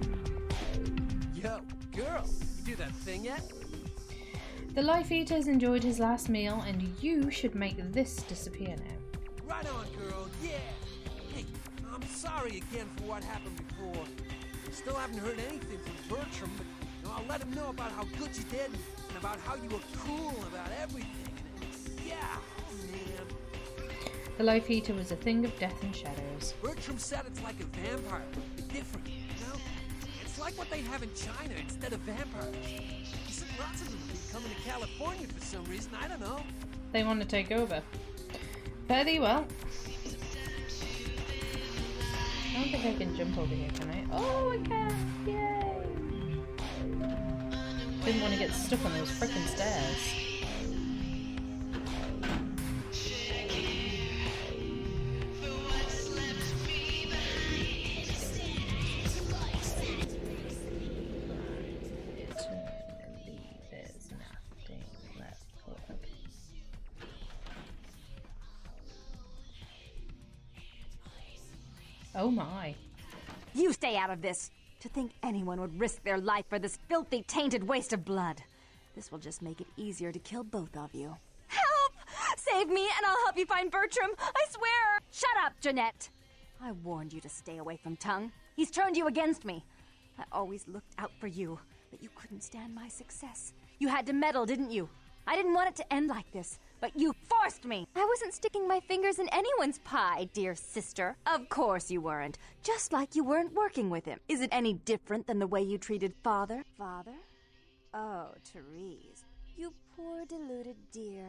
Yo, girl, you do that thing yet? The Life Eater's enjoyed his last meal, and you should make this disappear now. Right on, girl, yeah! Hey, I'm sorry again for what happened before. Still haven't heard anything from Bertram, but I'll let him know about how good you did and about how you were cool about everything. Yeah, oh man. The Life Eater was a thing of death and shadows. Bertram said it's like a vampire, but different, you know? It's like what they have in China instead of vampires. He said lots of them have been coming to California for some reason, I don't know. They want to take over. Fairly well. I don't think I can jump over here, can I? Oh, I can! Yay! didn't want to get stuck on those frickin' stairs. There's nothing left for it. Oh my. You stay out of this. To think anyone would risk their life for this filthy, tainted waste of blood. This will just make it easier to kill both of you. Help! Save me and I'll help you find Bertram. I swear! Shut up, Jeanette. I warned you to stay away from Tongue. He's turned you against me. I always looked out for you, but you couldn't stand my success. You had to meddle, didn't you? I didn't want it to end like this, but you forced me. I wasn't sticking my fingers in anyone's pie, dear sister. Of course you weren't. Just like you weren't working with him. Is it any different than the way you treated Father? Father? Oh, Therese. You poor deluded dear.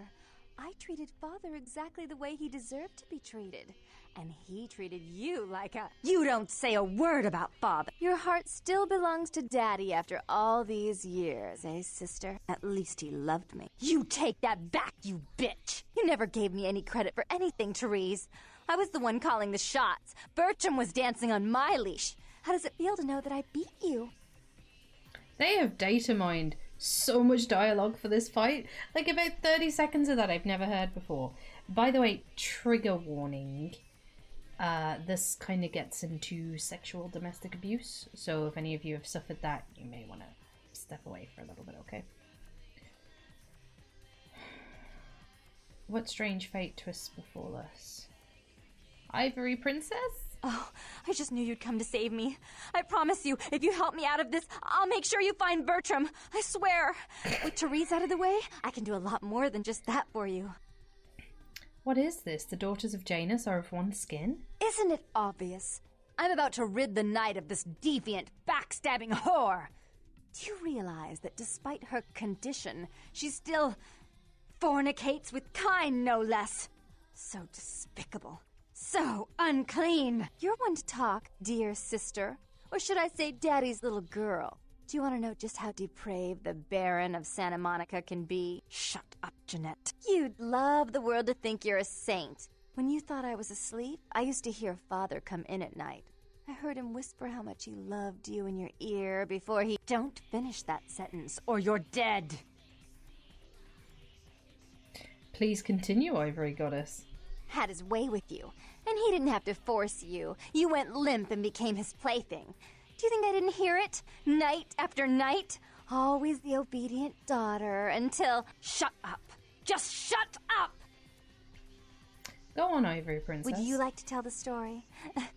I treated Father exactly the way he deserved to be treated. And he treated you like a... You don't say a word about Father. Your heart still belongs to Daddy after all these years, eh, sister? At least he loved me. You take that back, you bitch! You never gave me any credit for anything, Therese. I was the one calling the shots. Bertram was dancing on my leash. How does it feel to know that I beat you? They have data mined so much dialogue for this fight. Like about 30 seconds of that I've never heard before. By the way, trigger warning. This kind of gets into sexual domestic abuse. So if any of you have suffered that, you may want to step away for a little bit, okay? What strange fate twists befall us? Ivory Princess? Oh, I just knew you'd come to save me. I promise you, if you help me out of this, I'll make sure you find Bertram. I swear. With Therese out of the way, I can do a lot more than just that for you. What is this? The daughters of Janus are of one skin? Isn't it obvious? I'm about to rid the night of this deviant, backstabbing whore. Do you realize that despite her condition, she still fornicates with Kine, no less? So despicable. So unclean. You're one to talk, dear sister. Or should I say daddy's little girl? Do you want to know just how depraved the Baron of Santa Monica can be? Shut up, Jeanette. You'd love the world to think you're a saint. When you thought I was asleep, I used to hear Father come in at night. I heard him whisper how much he loved you in your ear before he... Don't finish that sentence, or you're dead. Please continue, Ivory Goddess. Had his way with you, and he didn't have to force you. You went limp and became his plaything. Do you think I didn't hear it? Night after night? Always the obedient daughter until... Shut up. Just shut up! Go on, Ivory Princess. Would you like to tell the story?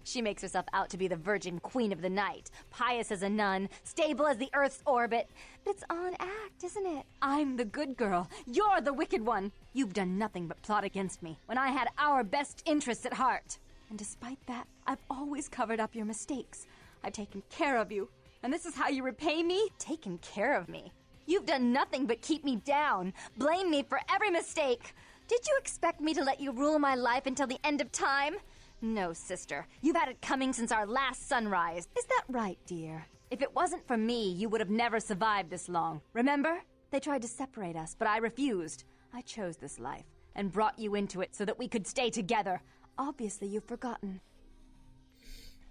She makes herself out to be the virgin queen of the night, pious as a nun, stable as the Earth's orbit. But it's all an act, isn't it? I'm the good girl. You're the wicked one. You've done nothing but plot against me when I had our best interests at heart. And despite that, I've always covered up your mistakes. I've taken care of you. And this is how you repay me? Taken care of me. You've done nothing but keep me down, blame me for every mistake. Did you expect me to let you rule my life until the end of time? No, sister. You've had it coming since our last sunrise. Is that right, dear? If it wasn't for me, you would have never survived this long. Remember? They tried to separate us, but I refused. I chose this life and brought you into it so that we could stay together. Obviously, you've forgotten.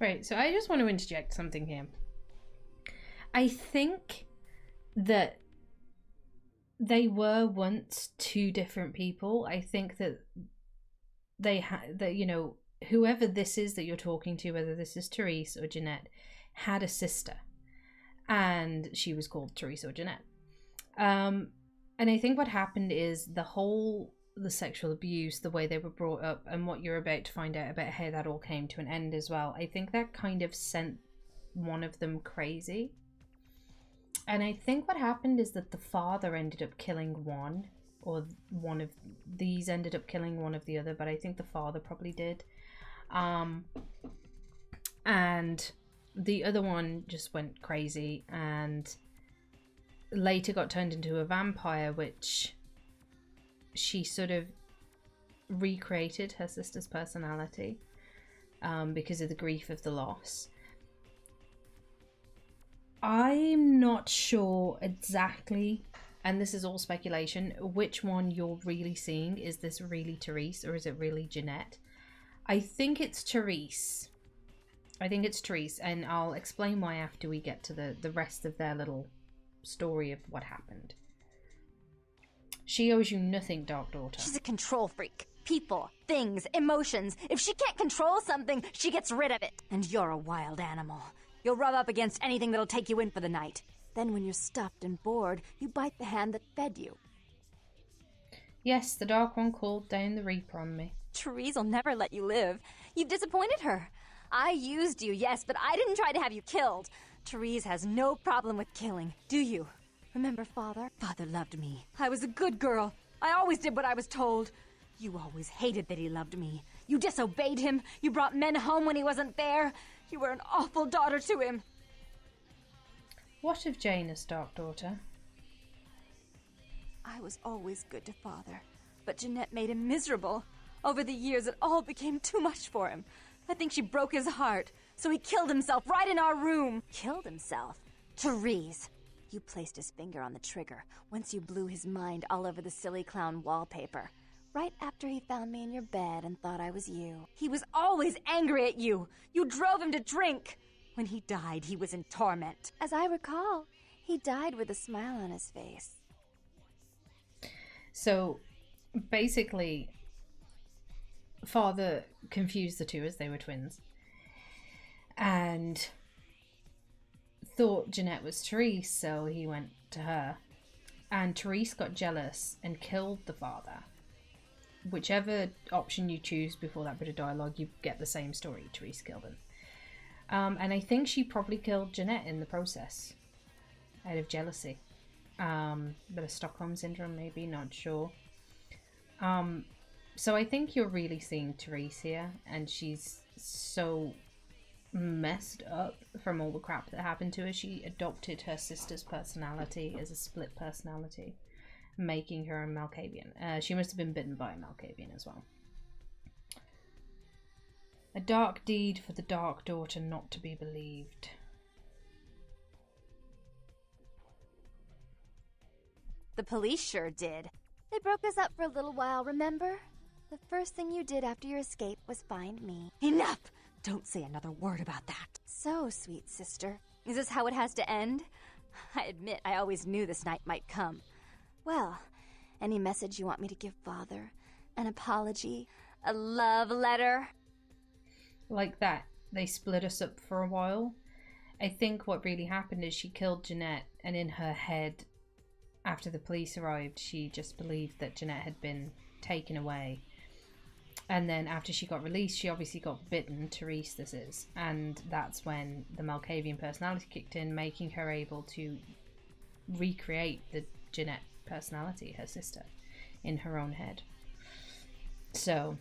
Right, so I just want to interject something here. I think that they were once two different people. I think that they had that, you know, whoever this is that you're talking to, whether this is Therese or Jeanette, had a sister, and she was called Therese or Jeanette. And I think what happened is the sexual abuse, the way they were brought up, and what you're about to find out about how that all came to an end as well. I think that kind of sent one of them crazy. And I think what happened is that the father ended up killing one, or one of these ended up killing one of the other, but I think the father probably did. And the other one just went crazy and later got turned into a vampire, which she sort of recreated her sister's personality because of the grief of the loss. I'm not sure exactly, and this is all speculation, which one you're really seeing. Is this really Therese or is it really Jeanette? I think it's Therese. And I'll explain why after we get to the rest of their little story of what happened. She owes you nothing, Dark Daughter. She's a control freak. People, things, emotions. If she can't control something, she gets rid of it. And you're a wild animal. You'll rub up against anything that'll take you in for the night. Then when you're stuffed and bored, you bite the hand that fed you. Yes, the Dark One called down the Reaper on me. Therese will never let you live. You've disappointed her. I used you, yes, but I didn't try to have you killed. Therese has no problem with killing, do you? Remember Father? Father loved me. I was a good girl. I always did what I was told. You always hated that he loved me. You disobeyed him. You brought men home when he wasn't there. You were an awful daughter to him. What of Janus, Dark Daughter? I was always good to Father, but Jeanette made him miserable. Over the years, it all became too much for him. I think she broke his heart, so he killed himself right in our room. Killed himself? Therese. You placed his finger on the trigger once you blew his mind all over the silly clown wallpaper. Right after he found me in your bed and thought I was you. He was always angry at you. You drove him to drink. When he died, he was in torment. As I recall, he died with a smile on his face. So, basically, Father confused the two as they were twins. And thought Jeanette was Therese, so he went to her. And Therese got jealous and killed the father. Whichever option you choose before that bit of dialogue, you get the same story. Therese killed him. And I think she probably killed Jeanette in the process. Out of jealousy. Bit of Stockholm Syndrome, maybe, not sure. So I think you're really seeing Therese here. And she's so messed up from all the crap that happened to her. She adopted her sister's personality as a split personality, making her a Malkavian. She must have been bitten by a Malkavian as well. A dark deed for the Dark Daughter not to be believed. The police sure did. They broke us up for a little while, remember? The first thing you did after your escape was find me. Enough! Don't say another word about that. So, sweet sister, is this how it has to end? I admit I always knew this night might come. Well, any message you want me to give Father? An apology? A love letter? Like that. They split us up for a while. I think what really happened is she killed Jeanette, and in her head, after the police arrived, she just believed that Jeanette had been taken away. And then after she got released, she obviously got bitten, Therese this is, and that's when the Malkavian personality kicked in, making her able to recreate the Jeanette personality, her sister, in her own head. So,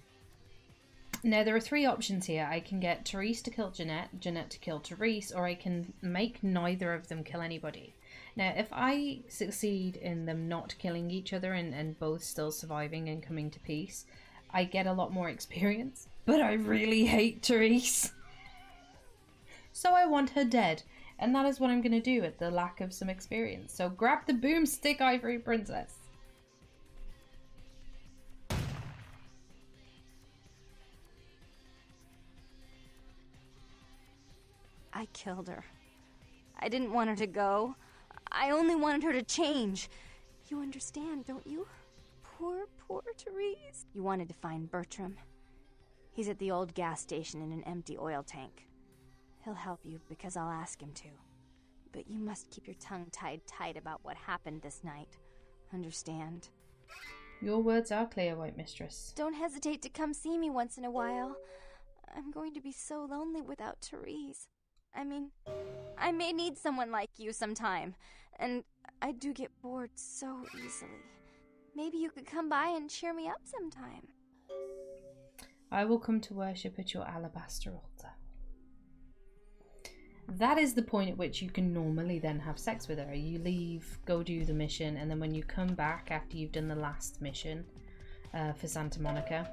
now there are three options here. I can get Therese to kill Jeanette, Jeanette to kill Therese, or I can make neither of them kill anybody. Now, if I succeed in them not killing each other and both still surviving and coming to peace, I get a lot more experience, but I really hate Therese. So I want her dead, and that is what I'm going to do at the lack of some experience. So grab the boomstick, Ivory Princess. I killed her. I didn't want her to go. I only wanted her to change. You understand, don't you? Poor Therese. You wanted to find Bertram. He's at the old gas station in an empty oil tank. He'll help you because I'll ask him to. But you must keep your tongue tied tight about what happened this night. Understand? Your words are clear, White Mistress. Don't hesitate to come see me once in a while. I'm going to be so lonely without Therese. I mean, I may need someone like you sometime. And I do get bored so easily. Maybe you could come by and cheer me up sometime. I will come to worship at your alabaster altar. That is the point at which you can normally then have sex with her. You leave, go do the mission, and then when you come back after you've done the last mission for Santa Monica,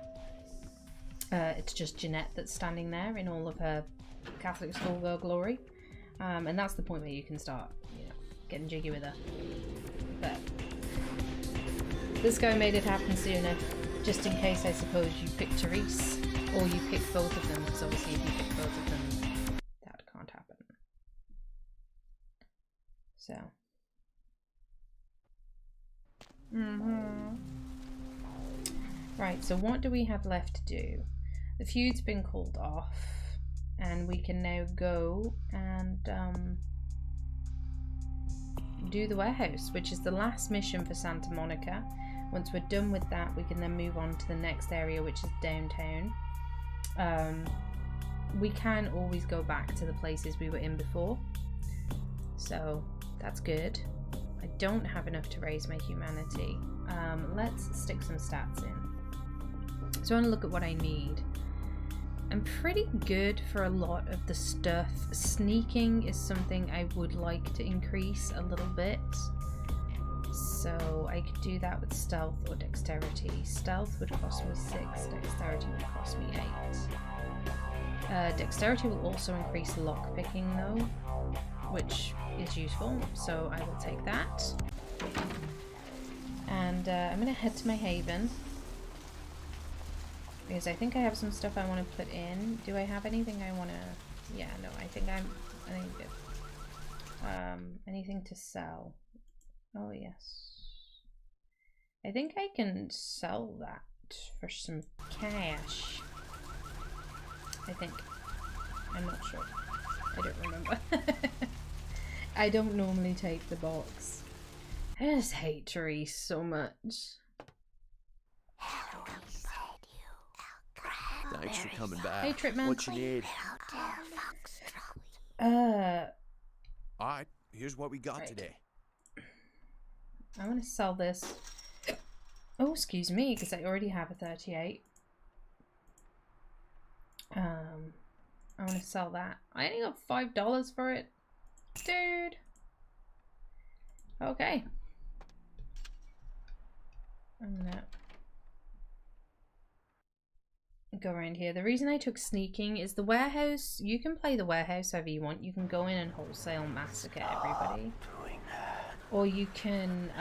it's just Jeanette that's standing there in all of her Catholic schoolgirl glory. And that's the point where you can start, you know, getting jiggy with her. But this guy made it happen sooner, just in case, I suppose, you pick Therese, or you pick both of them, because obviously if you pick both of them, that can't happen. So. Right, so what do we have left to do? The feud's been called off, and we can now go and do the warehouse, which is the last mission for Santa Monica. Once we're done with that, we can then move on to the next area, which is downtown. We can always go back to the places we were in before, so that's good. I don't have enough to raise my humanity. Let's stick some stats in. So I want to look at what I need. I'm pretty good for a lot of the stuff. Sneaking is something I would like to increase a little bit. So I could do that with stealth or dexterity. Stealth would cost me 6, dexterity would cost me 8. Dexterity will also increase lockpicking though, which is useful, so I will take that. And I'm going to head to my haven, because I think I have some stuff I want to put in. Do I have anything I want to... Yeah, no, I think I'm good. Anything to sell? Oh, yes. I think I can sell that for some cash. I think. I'm not sure. I don't remember. I don't normally take the box. I just hate Therese so much. Thanks for coming back. Hey, Tripman. What you need? Alright, here's what we got today. I want to sell this. Oh, excuse me, because I already have a 38. I want to sell that. I only got $5 for it. Dude. Okay. I'm gonna go around here. The reason I took sneaking is the warehouse. You can play the warehouse however you want. You can go in and wholesale massacre everybody. Or you can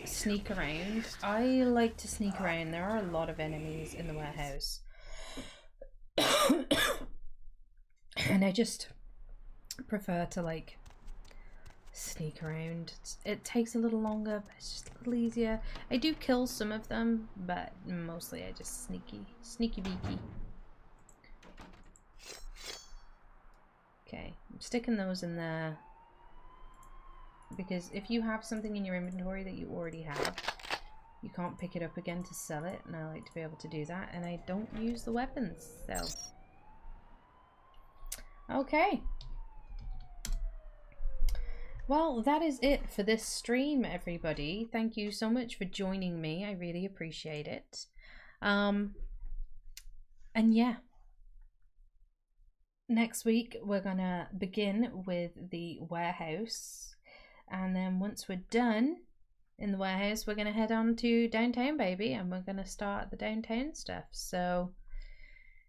sneak around. I like to sneak around. There are a lot of enemies in the warehouse. And I just prefer to like sneak around. It takes a little longer, but it's just a little easier. I do kill some of them, but mostly I just sneaky beaky. Okay, I'm sticking those in there because if you have something in your inventory that you already have, you can't pick it up again to sell it, and I like to be able to do that, and I don't use the weapons, so okay. Well, that is it for this stream, everybody. Thank you so much for joining me. I really appreciate it. And yeah, next week we're gonna begin with the warehouse, and then once we're done in the warehouse, we're gonna head on to downtown, baby, and we're gonna start the downtown stuff. So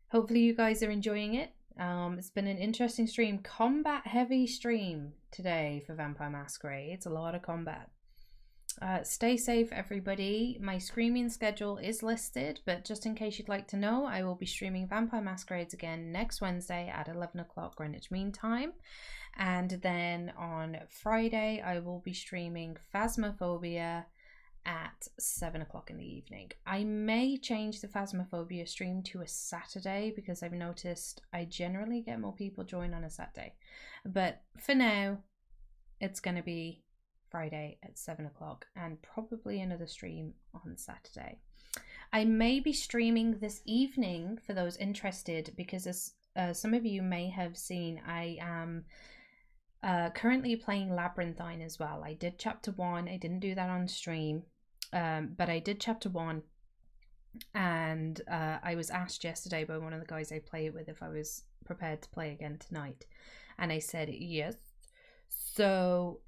hopefully you guys are enjoying it. It's been an interesting stream, combat heavy stream today for Vampire Masquerade. It's a lot of combat. Stay safe, everybody. My streaming schedule is listed, but just in case you'd like to know, I will be streaming Vampire Masquerades again next Wednesday at 11 o'clock Greenwich Mean Time. And then on Friday, I will be streaming Phasmophobia at 7 o'clock in the evening. I may change the Phasmophobia stream to a Saturday because I've noticed I generally get more people join on a Saturday. But for now, it's going to be Friday at 7 o'clock and probably another stream on Saturday. I may be streaming this evening for those interested because as some of you may have seen, I am currently playing Labyrinthine as well. I did chapter 1. I didn't do that on stream. But I did chapter 1, and I was asked yesterday by one of the guys I play it with if I was prepared to play again tonight, and I said yes. So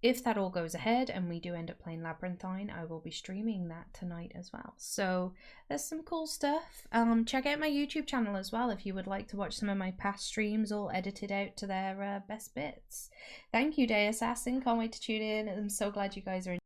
if that all goes ahead and we do end up playing Labyrinthine, I will be streaming that tonight as well. So there's some cool stuff. Check out my YouTube channel as well if you would like to watch some of my past streams all edited out to their best bits. Thank you, Day Assassin. Can't wait to tune in. I'm so glad you guys are